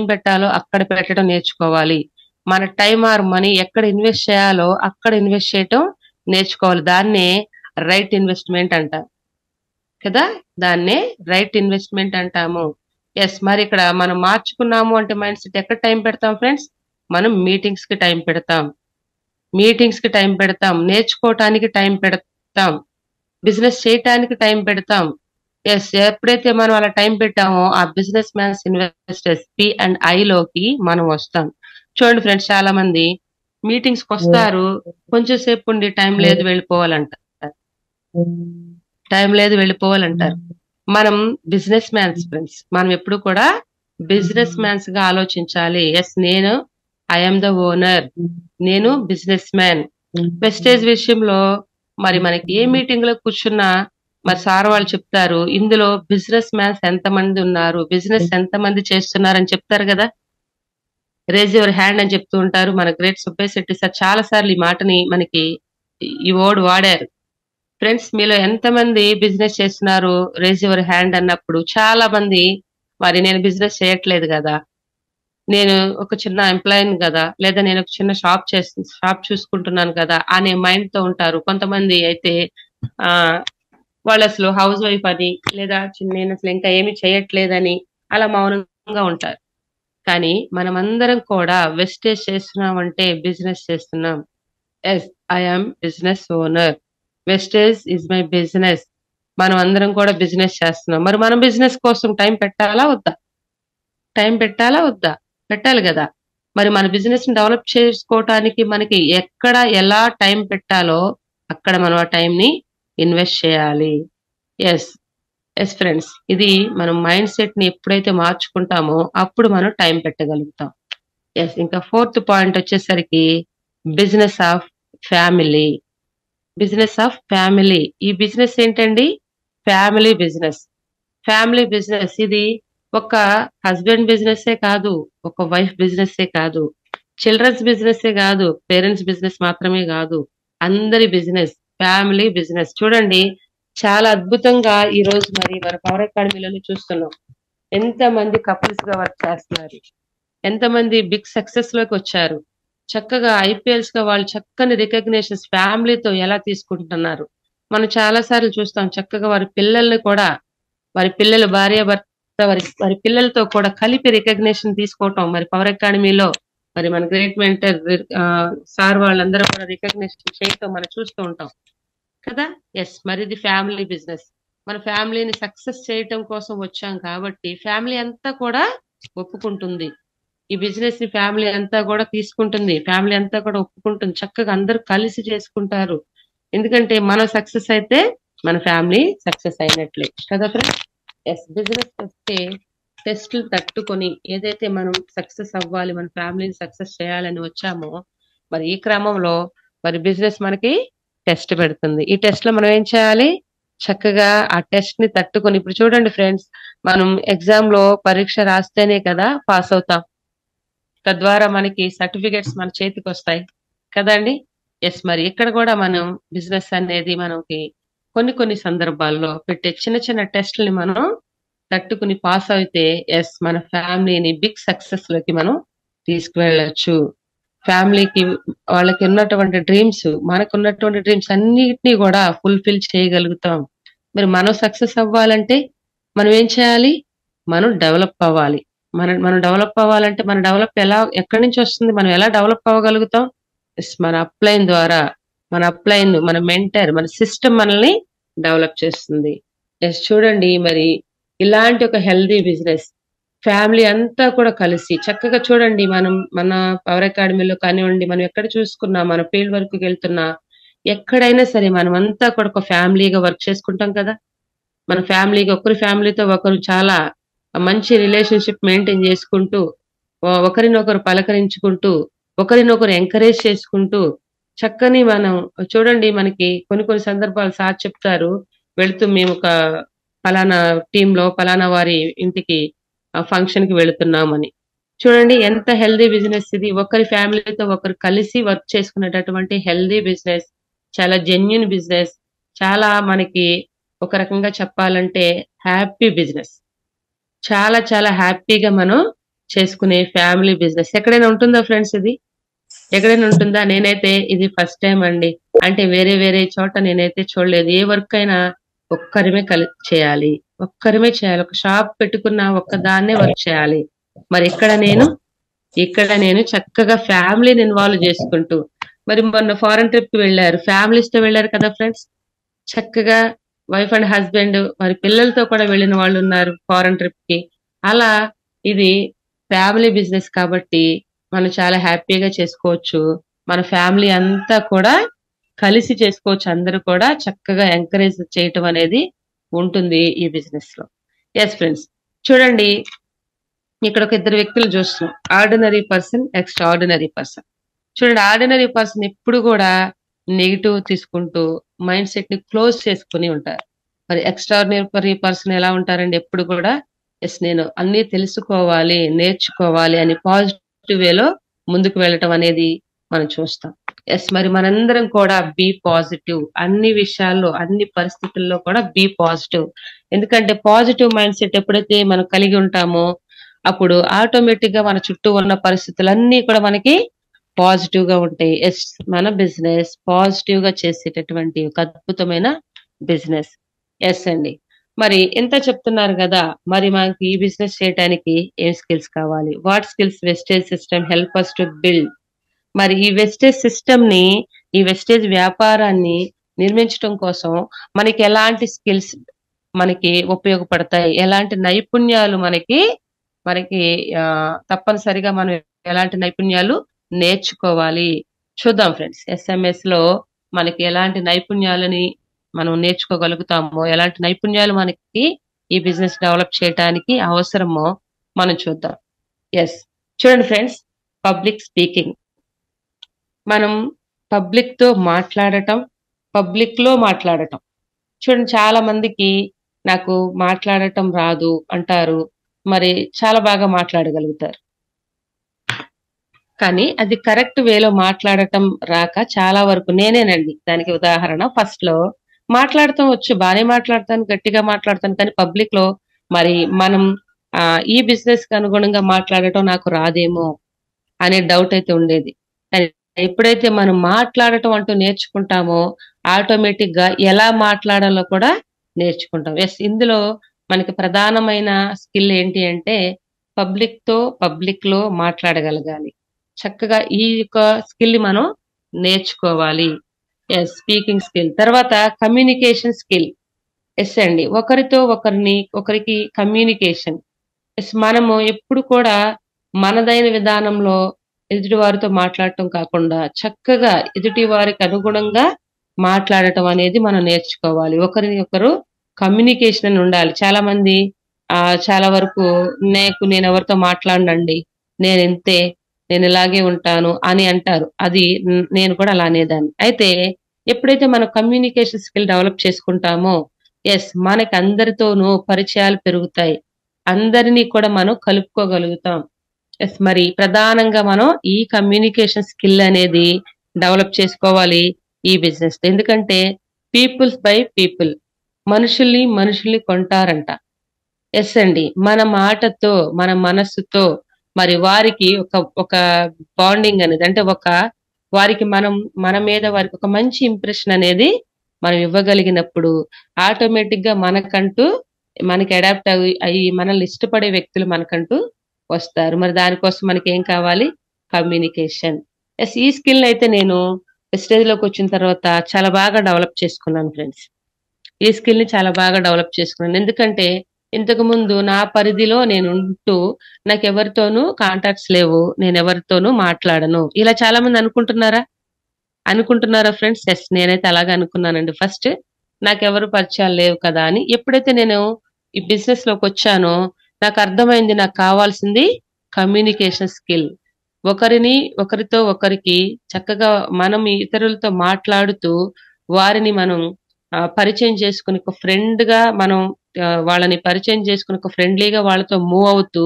పెట్టాలో అక్కడ పెట్టడం నేర్చుకోవాలి. మన టైం ఆర్ మనీ ఎక్కడ ఇన్వెస్ట్ చేయాలో అక్కడ ఇన్వెస్ట్ చేయటం నేర్చుకోవాలి. దాన్నే రైట్ ఇన్వెస్ట్మెంట్ అంటాం కదా, దాన్నే రైట్ ఇన్వెస్ట్మెంట్ అంటాము. ఎస్, మరి ఇక్కడ మనం మార్చుకున్నాము అంటే మైండ్ సెట్ ఎక్కడ టైం పెడతాం ఫ్రెండ్స్? మనం మీటింగ్స్ కి టైం పెడతాం, నేర్చుకోవటానికి టైం పెడతాం, బిజినెస్ చేయటానికి టైం పెడతాం. ఎస్, ఎప్పుడైతే మనం అలా టైం పెట్టామో ఆ బిజినెస్ మ్యాన్స్, ఇన్వెస్టర్స్ P&I లోకి మనం వస్తాం. చూడండి ఫ్రెండ్స్, చాలా మంది మీటింగ్స్ కి వస్తారు, కొంచెం సేపు ఉండి టైం లేదు వెళ్ళిపోవాలంటారు. మనం బిజినెస్ మ్యాన్స్ ఫ్రెండ్స్, మనం ఎప్పుడు కూడా బిజినెస్ మ్యాన్స్ గా ఆలోచించాలి. ఎస్, ఐఎమ్ ద ఓనర్, నేను బిజినెస్ మ్యాన్. వెస్టేజ్ విషయంలో మరి మనకి ఏ మీటింగ్ లో కూర్చున్నా మరి సార్ వాళ్ళు చెప్తారు, ఇందులో బిజినెస్ మ్యాన్స్ ఎంతమంది ఉన్నారు, బిజినెస్ ఎంతమంది చేస్తున్నారని చెప్తారు కదా. రేజ్ యువర్ హ్యాండ్ అని చెప్తూ ఉంటారు. మన గ్రేట్ సుబ్బయ్య శెట్టి సార్ చాలా సార్లు ఈ మాటని మనకి ఈ వర్డ్ వాడారు. ఫ్రెండ్స్, మీలో ఎంతమంది బిజినెస్ చేస్తున్నారు రేజ్ యువర్ హ్యాండ్ అన్నప్పుడు చాలా మంది మరి నేను బిజినెస్ చేయట్లేదు కదా, నేను ఒక చిన్న ఎంప్లాయీని కదా, లేదా నేను ఒక చిన్న షాప్ చూసుకుంటున్నాను కదా అనే మైండ్ తో ఉంటారు. కొంతమంది అయితే ఆ వాళ్ళు అసలు హౌస్ వైఫ్ అని, లేదా నేను అసలు ఇంకా ఏమి చేయట్లేదని అలా మౌనంగా ఉంటారు. కానీ మనమందరం కూడా వెస్టేజ్ చేస్తున్నామంటే బిజినెస్ చేస్తున్నాం. Yes, I'm business owner, wastage is my business. మనం అందరం కూడా బిజినెస్ చేస్తున్నాం. మరి మనం బిజినెస్ కోసం టైం పెట్టాలా వద్దా? పెట్టాలి కదా. మరి మన బిజినెస్ ని డెవలప్ చేసుకోవటానికి మనకి ఎక్కడ ఎలా టైం పెట్టాలో అక్కడ మనం ఆ టైం ని ఇన్వెస్ట్ చేయాలి. ఎస్ ఫ్రెండ్స్, ఇది మనం మైండ్ సెట్ ని ఎప్పుడైతే మార్చుకుంటామో అప్పుడు మనం టైం పెట్టగలుగుతాం. ఎస్, ఇంకా 4th పాయింట్ వచ్చేసరికి బిజినెస్ ఆఫ్ ఫ్యామిలీ. ఈ బిజినెస్ ఏంటండి? Family business. ఇది ఒక హస్బెండ్ బిజినెస్ కాదు, ఒక వైఫ్ బిజినెస్ కాదు, చిల్డ్రన్స్ బిజినెస్ కాదు, పేరెంట్స్ బిజినెస్ మాత్రమే కాదు, అందరి బిజినెస్, ఫ్యామిలీ బిజినెస్. చూడండి, చాలా అద్భుతంగా ఈ రోజు మరి మన పవర్ అకాడమీలోనే చూస్తున్నాం. ఎంతమంది కపుల్స్ గా వర్క్ చేస్తున్నారు, ఎంతమంది బిగ్ సక్సెస్ లోకి వచ్చారు, చక్కగా IPLs గా వాళ్ళు చక్కని రికగ్నేషన్స్ ఫ్యామిలీతో ఎలా తీసుకుంటున్నారు. మనం చాలా సార్లు చూస్తాం, చక్కగా వారి పిల్లల్ని కూడా, వారి పిల్లలు భార్య భర్త వారి పిల్లలతో కూడా కలిపి రికగ్నేషన్ తీసుకోవటం మరి పవర్ అకాడమీలో మరి మన గ్రేట్ మెంటర్ సార్ వాళ్ళందరూ కూడా రికగ్నేషన్ చేయటం మనం చూస్తూ ఉంటాం. కదా. ఎస్, మరి ఇది ఫ్యామిలీ బిజినెస్. మన ఫ్యామిలీని సక్సెస్ చేయటం కోసం వచ్చాం కాబట్టి ఫ్యామిలీ అంతా కూడా ఒప్పుకుంటుంది. ఈ బిజినెస్ ని ఫ్యామిలీ అంతా కూడా తీసుకుంటుంది, ఫ్యామిలీ అంతా కూడా ఒప్పుకుంటుంది. చక్కగా అందరూ కలిసి చేసుకుంటారు. ఎందుకంటే మనం సక్సెస్ అయితే మన ఫ్యామిలీ సక్సెస్ అయినట్లే కదా ఫ్రెండ్స్. ఎస్, బిజినెస్ వస్తే టెస్ట్లు తట్టుకొని ఏదైతే మనం సక్సెస్ అవ్వాలి, మన ఫ్యామిలీని సక్సెస్ చేయాలని వచ్చామో, మరి ఈ క్రమంలో మరి బిజినెస్ మనకి టెస్ట్ పెడుతుంది. ఈ టెస్ట్ లో మనం ఏం చేయాలి? చక్కగా ఆ టెస్ట్ ని తట్టుకొని, ఇప్పుడు చూడండి ఫ్రెండ్స్, మనం ఎగ్జామ్ లో పరీక్ష రాస్తేనే కదా పాస్ అవుతాం, తద్వారా మనకి సర్టిఫికేట్స్ మన చేతికి వస్తాయి కదండి. ఎస్, మరి ఇక్కడ కూడా మనం బిజినెస్ అనేది మనకి కొన్ని కొన్ని సందర్భాల్లో పెట్టే చిన్న చిన్న టెస్ట్లని మనం తట్టుకుని పాస్ అయితే ఎస్, మన ఫ్యామిలీని బిగ్ సక్సెస్ లోకి మనం తీసుకువెళ్ళొచ్చు. ఫ్యామిలీకి వాళ్ళకి ఉన్నటువంటి డ్రీమ్స్, మనకు ఉన్నటువంటి డ్రీమ్స్ అన్నిటినీ కూడా ఫుల్ఫిల్ చేయగలుగుతాం. మరి మనం సక్సెస్ అవ్వాలంటే మనం ఏం చేయాలి? మనం డెవలప్ అవ్వాలి. మనం డెవలప్ అవ్వాలంటే మన డెవలప్ ఎక్కడి నుంచి వస్తుంది? మనం ఎలా డెవలప్ అవ్వగలుగుతాం? మన అప్లైన్ ద్వారా. మన మెంటర్, మన సిస్టమ్ మనల్ని డెవలప్ చేస్తుంది. ఎస్, చూడండి, మరి ఇలాంటి ఒక హెల్దీ బిజినెస్ ఫ్యామిలీ అంతా కూడా కలిసి చక్కగా చూడండి, మనం మన పవర్ అకాడమీలో కానివ్వండి, మనం ఎక్కడ చూసుకున్నా, మన ఫీల్డ్ వర్క్ కి వెళ్తున్నా, ఎక్కడైనా సరే మనం అంతా కూడా ఒక ఫ్యామిలీగా వర్క్ చేసుకుంటాం కదా. మన ఫ్యామిలీగా ఒకరి ఫ్యామిలీతో ఒకరు చాలా మంచి రిలేషన్షిప్ మెయింటైన్ చేసుకుంటూ, ఒకరినొకరు పలకరించుకుంటూ, ఒకరినొకరు ఎంకరేజ్ చేసుకుంటూ, చక్కని మనం చూడండి, మనకి కొన్ని కొన్ని సందర్భాలు సార్ చెప్తారు, వెళుతూ మేము ఒక పలానా టీంలో పలానా వారి ఇంటికి ఫంక్షన్ కి వెళుతున్నామని. చూడండి ఎంత హెల్దీ బిజినెస్ ఇది. ఒకరి ఫ్యామిలీతో ఒకరు కలిసి వర్క్ చేసుకునేటటువంటి హెల్దీ బిజినెస్, చాలా జెన్యున్ బిజినెస్, చాలా మనకి ఒక రకంగా చెప్పాలంటే హ్యాపీ బిజినెస్. చాలా చాలా హ్యాపీగా మనం చేసుకునే ఫ్యామిలీ బిజినెస్ ఎక్కడైనా ఉంటుందా ఫ్రెండ్స్? ఇది ఎక్కడైనా ఉంటుందా? నేనైతే ఇది ఫస్ట్ టైం అండి. అంటే వేరే వేరే చోట నేనైతే చూడలేదు. ఏ వర్క్ అయినా ఒక్కరిమే చేయాలి, ఒక్కరిమే చేయాలి. ఒక షాప్ పెట్టుకున్న ఒక్కదాన్నే వర్క్ చేయాలి. మరి ఇక్కడ నేను చక్కగా ఫ్యామిలీని ఇన్వాల్వ్ చేసుకుంటూ, మరి మొన్న ఫారెన్ ట్రిప్ కి వెళ్ళారు, ఫ్యామిలీస్ తో వెళ్ళారు కదా ఫ్రెండ్స్. చక్కగా వైఫ్ అండ్ హస్బెండ్, మరి పిల్లలతో కూడా వెళ్ళిన వాళ్ళు ఉన్నారు ఫారెన్ ట్రిప్ కి. అలా ఇది ఫ్యామిలీ బిజినెస్ కాబట్టి మనం చాలా హ్యాపీగా చేసుకోవచ్చు. మన ఫ్యామిలీ అంతా కూడా కలిసి చేసుకోవచ్చు. అందరూ కూడా చక్కగా ఎంకరేజ్ చేయటం అనేది ఉంటుంది ఈ బిజినెస్ లో. ఎస్ ఫ్రెండ్స్, చూడండి, ఇక్కడ ఒక ఇద్దరు వ్యక్తులు చూస్తున్నాం. Ordinary person, extraordinary person. చూడండి, ఆర్డినరీ పర్సన్ ఎప్పుడు కూడా నెగిటివ్ తీసుకుంటూ మైండ్ సెట్ ని క్లోజ్ చేసుకుని ఉంటారు. మరి ఎక్స్ట్రాఆర్డినరీ పర్సన్ ఎలా ఉంటారండి? ఎప్పుడు కూడా ఎస్, నేను అన్ని తెలుసుకోవాలి, నేర్చుకోవాలి అని పాజిటివ్ వేలో ముందుకు వెళ్ళటం అనేది మనం చూస్తాం. ఎస్, మరి మనందరం కూడా బీ పాజిటివ్. అన్ని విషయాల్లో, అన్ని పరిస్థితుల్లో కూడా బీ పాజిటివ్. ఎందుకంటే పాజిటివ్ మైండ్ సెట్ ఎప్పుడైతే మనం కలిగి ఉంటామో అప్పుడు ఆటోమేటిక్ గా మన చుట్టూ ఉన్న పరిస్థితులన్నీ కూడా మనకి పాజిటివ్ గా ఉంటాయి. ఎస్, మన బిజినెస్ పాజిటివ్ గా చేసేటటువంటి ఒక అద్భుతమైన బిజినెస్. ఎస్ అండి, మరి ఎంత చెప్తున్నారు కదా, మరి మనకి ఈ బిజినెస్ చేయడానికి ఏం స్కిల్స్ కావాలి? What skills wastage system help us to build? మరి ఈ వెస్టేజ్ సిస్టమ్ ని, ఈ వెస్టేజ్ వ్యాపారాన్ని నిర్మించడం కోసం మనకి ఎలాంటి స్కిల్స్ మనకి ఉపయోగపడతాయి? ఎలాంటి నైపుణ్యాలు మనకి మనకి తప్పనిసరిగా మనం ఎలాంటి నైపుణ్యాలు నేర్చుకోవాలి చూద్దాం ఫ్రెండ్స్. ఎస్ఎంఎస్ లో మనకి ఎలాంటి నైపుణ్యాలని మనం నేర్చుకోగలుగుతామో, ఎలాంటి నైపుణ్యాలు మనకి ఈ బిజినెస్ డెవలప్ చేయడానికి అవసరమో మనం చూద్దాం. ఎస్, చూడండి ఫ్రెండ్స్, పబ్లిక్ స్పీకింగ్. మనం పబ్లిక్ తో మాట్లాడటం, పబ్లిక్ లో మాట్లాడటం. చూడండి, చాలా మందికి నాకు మాట్లాడటం రాదు అంటారు, మరి చాలా బాగా మాట్లాడగలుగుతారు. కానీ అది కరెక్ట్ వేలో మాట్లాడటం రాక చాలా వరకు, నేనేనండి దానికి ఉదాహరణ. ఫస్ట్ లో మాట్లాడటం వచ్చు, బాగానే మాట్లాడతాను, గట్టిగా మాట్లాడతాను, కానీ పబ్లిక్ లో మరి మనం ఈ బిజినెస్ కి అనుగుణంగా మాట్లాడటం నాకు రాదేమో అనే డౌట్ అయితే ఉండేది. కానీ ఎప్పుడైతే మనం మాట్లాడటం అంటూ నేర్చుకుంటామో ఆటోమేటిక్ గా ఎలా మాట్లాడాలో కూడా నేర్చుకుంటాం. ఎస్, ఇందులో మనకి ప్రధానమైన స్కిల్ ఏంటి అంటే పబ్లిక్ లో మాట్లాడగలగాలి. చక్కగా ఈ యొక్క స్కిల్ మనం నేర్చుకోవాలి. Yes speaking skill. తర్వాత కమ్యూనికేషన్ స్కిల్. ఎస్ అండి. ఒకరికి కమ్యూనికేషన్. ఎస్ మనము ఎప్పుడు కూడా మనదైన విధానంలో ఎదుటి వారితో మాట్లాడటం కాకుండా చక్కగా ఎదుటి వారికి అనుగుణంగా మాట్లాడటం అనేది మనం నేర్చుకోవాలి. ఒకరిని ఒకరు కమ్యూనికేషన్ అని ఉండాలి. చాలా మంది చాలా వరకు నేను ఎవరితో మాట్లాడనండి, నేను ఇంతే, నేను ఇలాగే ఉంటాను అని అంటారు. అది నేను కూడా అలా అనేదాన్ని. అయితే ఎప్పుడైతే మనం కమ్యూనికేషన్ స్కిల్ డెవలప్ చేసుకుంటామో ఎస్ మనకి అందరితోనూ పరిచయాలు పెరుగుతాయి. అందరినీ కూడా మనం కలుపుకోగలుగుతాం. ఎస్ మరి ప్రధానంగా మనం ఈ కమ్యూనికేషన్ స్కిల్ అనేది డెవలప్ చేసుకోవాలి ఈ బిజినెస్. ఎందుకంటే పీపుల్స్ బై పీపుల్, మనుషుల్ని కొంటారంట. ఎస్ అండి. మన మాటతో, మన మనస్సుతో మరి వారికి ఒక ఒక బాండింగ్ అనేది, అంటే వారికి మన మీద వారికి ఒక మంచి ఇంప్రెషన్ అనేది మనం ఇవ్వగలిగినప్పుడు ఆటోమేటిక్ గా మనకి అడాప్ట్ అయ్యి మనల్ని ఇష్టపడే వ్యక్తులు మనకంటూ వస్తారు. మరి దానికోసం మనకి ఏం కావాలి? కమ్యూనికేషన్. ఎస్ ఈ స్కిల్ అయితే నేను స్టేజ్ లోకి వచ్చిన తర్వాత చాలా బాగా డెవలప్ చేసుకున్నాను ఫ్రెండ్స్. ఈ స్కిల్ ని చాలా బాగా డెవలప్ చేసుకున్నాను. ఎందుకంటే ఇంతకు ముందు నా పరిధిలో నేను ఉంటూ నాకు ఎవరితోనూ కాంటాక్ట్స్ లేవు, నేను ఎవరితోనూ మాట్లాడను, ఇలా చాలా మంది అనుకుంటున్నారా ఫ్రెండ్స్? ఎస్ నేనైతే అలాగే అనుకున్నానండి. ఫస్ట్ నాకెవరు పరిచయాలు లేవు కదా అని. ఎప్పుడైతే నేను ఈ బిజినెస్ లోకి వచ్చానో నాకు అర్థమైంది, నాకు కావాల్సింది కమ్యూనికేషన్ స్కిల్. ఒకరితో ఒకరికి చక్కగా మనం ఇతరులతో మాట్లాడుతూ వారిని మనం పరిచయం చేసుకుని ఒక ఫ్రెండ్ గా మనం వాళ్ళని పరిచయం చేసుకుని ఒక ఫ్రెండ్లీగా వాళ్ళతో మూవ్ అవుతూ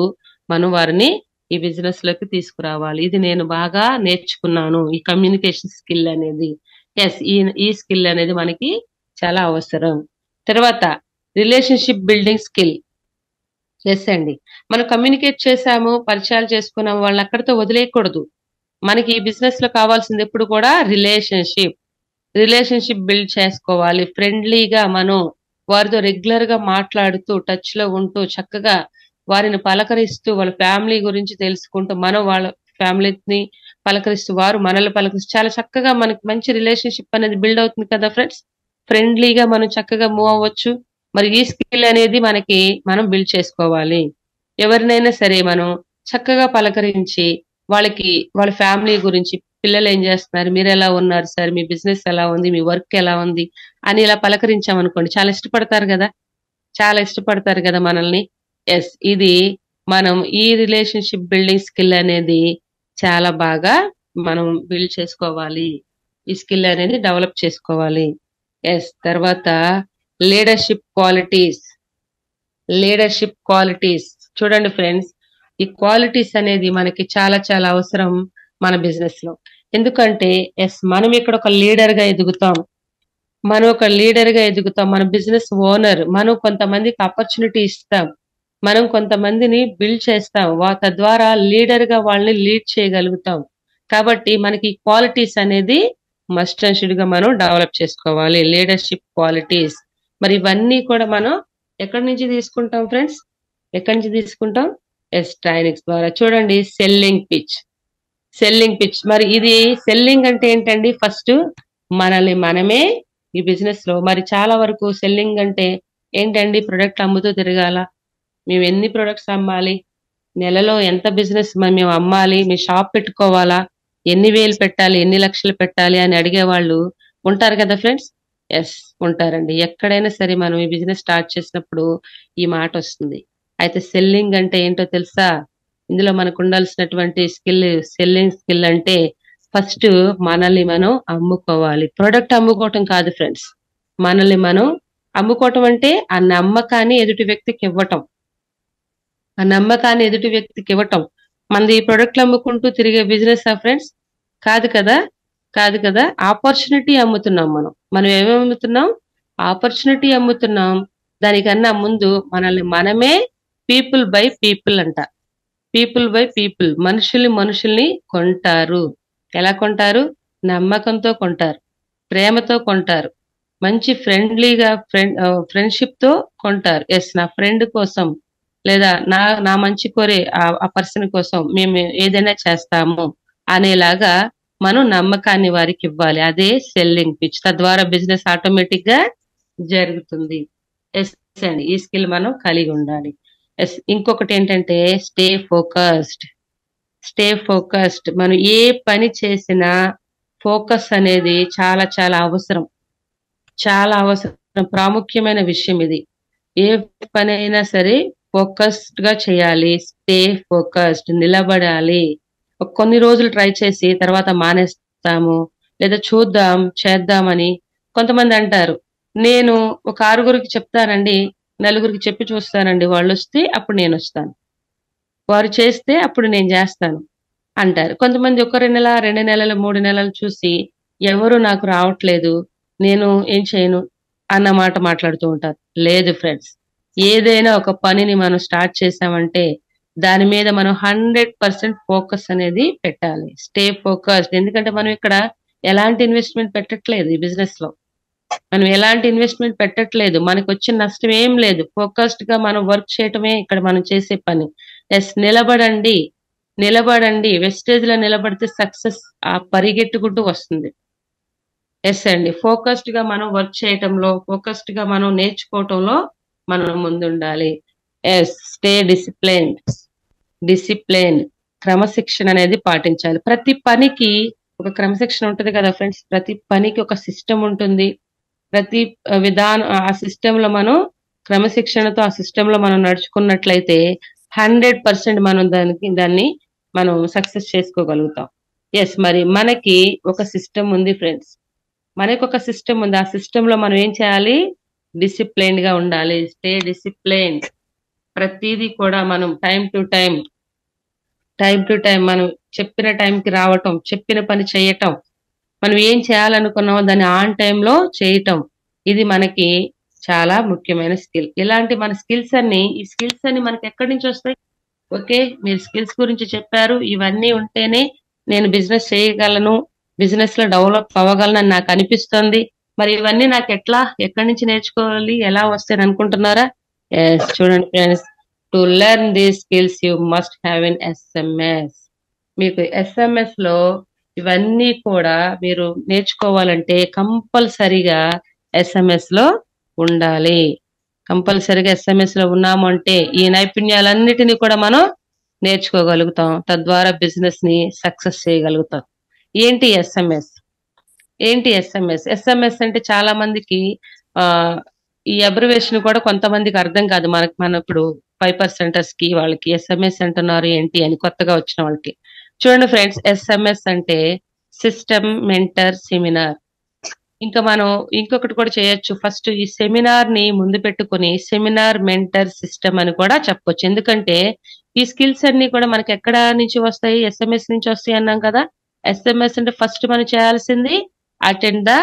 మనం వారిని ఈ బిజినెస్ లోకి తీసుకురావాలి. ఇది నేను బాగా నేర్చుకున్నాను, ఈ కమ్యూనికేషన్ స్కిల్ అనేది. ఎస్ ఈ స్కిల్ అనేది మనకి చాలా అవసరం. తర్వాత రిలేషన్షిప్ బిల్డింగ్ స్కిల్. ఎస్ అండి. మనం కమ్యూనికేట్ చేసాము, పరిచయాలు చేసుకున్నాము, వాళ్ళని అక్కడితో వదిలేయకూడదు. మనకి ఈ బిజినెస్ లో కావాల్సింది ఎప్పుడు కూడా రిలేషన్షిప్ బిల్డ్ చేసుకోవాలి. ఫ్రెండ్లీగా మనం వారితో రెగ్యులర్ గా మాట్లాడుతూ టచ్ లో ఉంటూ చక్కగా వారిని పలకరిస్తూ వాళ్ళ ఫ్యామిలీ గురించి తెలుసుకుంటూ మనం వాళ్ళ ఫ్యామిలీని పలకరిస్తూ వారు మనల్ని పలకరిస్తూ చాలా చక్కగా మనకి మంచి రిలేషన్షిప్ అనేది బిల్డ్ అవుతుంది కదా ఫ్రెండ్స్. ఫ్రెండ్లీగా మనం చక్కగా మూవ్ అవ్వచ్చు. మరి ఈ స్కిల్ అనేది మనం బిల్డ్ చేసుకోవాలి. ఎవరినైనా సరే మనం చక్కగా పలకరించి వాళ్ళ ఫ్యామిలీ గురించి, పిల్లలు ఏం చేస్తున్నారు, మీరు ఎలా ఉన్నారు సార్, మీ బిజినెస్ ఎలా ఉంది, మీ వర్క్ ఎలా ఉంది అని ఇలా పలకరించామనుకోండి, చాలా ఇష్టపడతారు కదా మనల్ని. ఎస్ ఇది మనం ఈ రిలేషన్షిప్ బిల్డింగ్ స్కిల్ అనేది చాలా బాగా మనం బిల్డ్ చేసుకోవాలి. ఈ స్కిల్ అనేది డెవలప్ చేసుకోవాలి. ఎస్ తర్వాత లీడర్షిప్ క్వాలిటీస్. చూడండి ఫ్రెండ్స్, ఈ క్వాలిటీస్ అనేది మనకి చాలా చాలా అవసరం మన బిజినెస్ లో. ఎందుకంటే ఎస్ మనం ఇక్కడ ఒక లీడర్ గా ఎదుగుతాం, మన బిజినెస్ ఓనర్, మనం కొంతమందికి ఆపర్చునిటీ ఇస్తాం, మనం కొంతమందిని బిల్డ్ చేస్తాం, తద్వారా లీడర్ గా వాళ్ళని లీడ్ చేయగలుగుతాం. కాబట్టి మనకి క్వాలిటీస్ అనేది మస్ట్ అండ్ షుడ్ గా మనం డెవలప్ చేసుకోవాలి, లీడర్షిప్ క్వాలిటీస్. మరి ఇవన్నీ కూడా మనం ఎక్కడి నుంచి తీసుకుంటాం ఫ్రెండ్స్? ఎస్ ట్రైనింగ్స్ ద్వారా. చూడండి సెల్లింగ్ పిచ్. మరి ఇది సెల్లింగ్ అంటే ఏంటండి? ఫస్ట్ మనల్ని మనమే ఈ బిజినెస్ లో, మరి చాలా వరకు సెల్లింగ్ అంటే ఏంటండి? ప్రొడక్ట్ అమ్ముతూ తిరగాల, మేము ఎన్ని ప్రొడక్ట్స్ అమ్మాలి, నెలలో ఎంత బిజినెస్ మేము అమ్మాలి, మేము షాప్ పెట్టుకోవాలా, ఎన్ని వేలు పెట్టాలి, ఎన్ని లక్షలు పెట్టాలి అని అడిగే వాళ్ళు ఉంటారు కదా ఫ్రెండ్స్. ఎస్ ఉంటారండి. ఎక్కడైనా సరే మనం ఈ బిజినెస్ స్టార్ట్ చేసినప్పుడు ఈ మాట వస్తుంది. అయితే సెల్లింగ్ అంటే ఏంటో తెలుసా? ఇందులో మనకు ఉండాల్సినటువంటి సెల్లింగ్ స్కిల్ అంటే ఫస్ట్ మనల్ని మనం అమ్ముకోవాలి. ప్రొడక్ట్ అమ్ముకోవటం కాదు ఫ్రెండ్స్, మనల్ని మనం అమ్ముకోవటం అంటే ఆ నమ్మకాన్ని ఎదుటి వ్యక్తికి ఇవ్వటం. మనది ఈ ప్రొడక్ట్లు అమ్ముకుంటూ తిరిగే బిజినెస్ ఫ్రెండ్స్ కాదు కదా. ఆపర్చునిటీ అమ్ముతున్నాం. మనం ఏమేమి అమ్ముతున్నాం? ఆపర్చునిటీ అమ్ముతున్నాం. దానికన్నా ముందు మనల్ని మనమే పీపుల్ బై పీపుల్ అంట. మనుషుల్ని కొంటారు. ఎలా కొంటారు? నమ్మకంతో కొంటారు, ప్రేమతో కొంటారు, మంచి ఫ్రెండ్షిప్ తో కొంటారు. ఎస్ నా ఫ్రెండ్ కోసం లేదా నా మంచి కోరే ఆ పర్సన్ కోసం మేము ఏదైనా చేస్తాము అనేలాగా మనం నమ్మకాన్ని వారికి ఇవ్వాలి. అదే సెల్లింగ్ పిచ్. తద్వారా బిజినెస్ ఆటోమేటిక్ గా జరుగుతుంది. ఎస్ అండి. ఈ స్కిల్ మనం కలిగి ఉండాలి. ఎస్. ఇంకొకటి ఏంటంటే స్టే ఫోకస్డ్. Stay focused. మనం ఏ పని చేసినా ఫోకస్ అనేది చాలా చాలా అవసరం. చాలా అవసరం. ప్రాముఖ్యమైన విషయం ఇది. ఏ పని అయినా సరే ఫోకస్డ్ గా చేయాలి. Stay focused. నిలబడాలి. కొన్ని రోజులు ట్రై చేసి తర్వాత మానేస్తాము, లేదా చూద్దాం చేద్దామని కొంతమంది అంటారు. నేను ఒక 6గురికి చెప్తానండి, నలుగురికి చెప్పి చూస్తానండి, వాళ్ళు వస్తే అప్పుడు నేను వస్తాను, వారు చేస్తే అప్పుడు నేను చేస్తాను అంటారు. కొంతమంది ఒక 2 నెల 2 నెలలు 3 నెలలు చూసి ఎవరు నాకు రావట్లేదు, నేను ఏం చేయను అన్న మాట మాట్లాడుతూ ఉంటారు. లేదు ఫ్రెండ్స్, ఏదైనా ఒక పనిని మనం స్టార్ట్ చేసామంటే దాని మీద మనం 100% ఫోకస్ అనేది పెట్టాలి. Stay focused. ఎందుకంటే మనం ఇక్కడ ఎలాంటి ఇన్వెస్ట్మెంట్ పెట్టట్లేదు. ఈ బిజినెస్ లో మనం ఎలాంటి ఇన్వెస్ట్మెంట్ పెట్టట్లేదు. మనకు వచ్చిన నష్టం ఏం లేదు. ఫోకస్డ్ గా మనం వర్క్ చేయటమే ఇక్కడ మనం చేసే పని. ఎస్. నిలబడండి. నిలబడండి. వెస్టేజ్ లో నిలబడితే సక్సెస్ ఆ పరిగెట్టుకుంటూ వస్తుంది. ఎస్ అండి. ఫోకస్డ్ గా మనం వర్క్ చేయటంలో, ఫోకస్డ్ గా మనం నేర్చుకోవటంలో మనం ముందుండాలి. ఎస్. Stay discipline. డిసిప్లైన్. క్రమశిక్షణ అనేది పాటించాలి. ప్రతి పనికి ఒక క్రమశిక్షణ ఉంటది కదా ఫ్రెండ్స్. ప్రతి పనికి ఒక సిస్టమ్ ఉంటుంది. ప్రతి విధానం ఆ సిస్టమ్ లో మనం క్రమశిక్షణతో ఆ సిస్టమ్ లో మనం నడుచుకున్నట్లయితే 100% మనం దాన్ని మనం సక్సెస్ చేసుకోగలుగుతాం. ఎస్. మరి మనకి ఒక సిస్టమ్ ఉంది ఫ్రెండ్స్. మనకి ఒక సిస్టమ్ ఉంది. ఆ సిస్టమ్ లో మనం ఏం చేయాలి? డిసిప్లైన్ గా ఉండాలి. Stay discipline. ప్రతిదీ కూడా మనం టైం టు టైం మనం చెప్పిన టైంకి రావటం, చెప్పిన పని చేయటం, మనం ఏం చేయాలనుకున్నామో దాన్ని ఆన్ టైంలో చేయటం, ఇది మనకి చాలా ముఖ్యమైన స్కిల్. ఇలాంటి మన స్కిల్స్ అన్ని, ఈ స్కిల్స్ అన్ని మనకి ఎక్కడి నుంచి వస్తాయి? ఓకే, మీరు స్కిల్స్ గురించి చెప్పారు. ఇవన్నీ ఉంటేనే నేను బిజినెస్ చేయగలను, బిజినెస్ లో డెవలప్ అవ్వగలను నాకు అనిపిస్తుంది. మరి ఇవన్నీ నాకు ఎక్కడి నుంచి నేర్చుకోవాలి, ఎలా వస్తాయని అనుకుంటున్నారా? చూడండి friends, to learn these skills you must have an SMS. మీకు SMS లో ఇవన్నీ కూడా మీరు నేర్చుకోవాలంటే కంపల్సరిగా SMS లో ఉండాలి. కంపల్సరిగా SMS లో ఉన్నాము అంటే ఈ నైపుణ్యాలన్నిటినీ కూడా మనం నేర్చుకోగలుగుతాం. తద్వారా బిజినెస్ ని సక్సెస్ చేయగలుగుతాం. ఏంటి SMS? ఏంటి SMS? SMS అంటే చాలా మందికి ఆ ఈ అబ్రివేషన్ కూడా కొంతమందికి అర్థం కాదు. మన ఇప్పుడు 5% కి వాళ్ళకి SMS అంటున్నారు ఏంటి అని, కొత్తగా వచ్చిన వాళ్ళకి. చూడండి ఫ్రెండ్స్, SMS అంటే సిస్టమ్ మెంటర్ సెమినార్. ఇంకా మనం ఇంకొకటి కూడా చేయొచ్చు. ఫస్ట్ ఈ సెమినార్ ని ముందు పెట్టుకుని సెమినార్ మెంటర్ సిస్టమ్ అని కూడా చెప్పొచ్చు. ఎందుకంటే ఈ స్కిల్స్ అన్ని కూడా మనకి ఎక్కడ నుంచి వస్తాయి? SMS నుంచి వస్తాయి అన్నాం కదా. SMS అంటే ఫస్ట్ మనం చేయాల్సింది attend the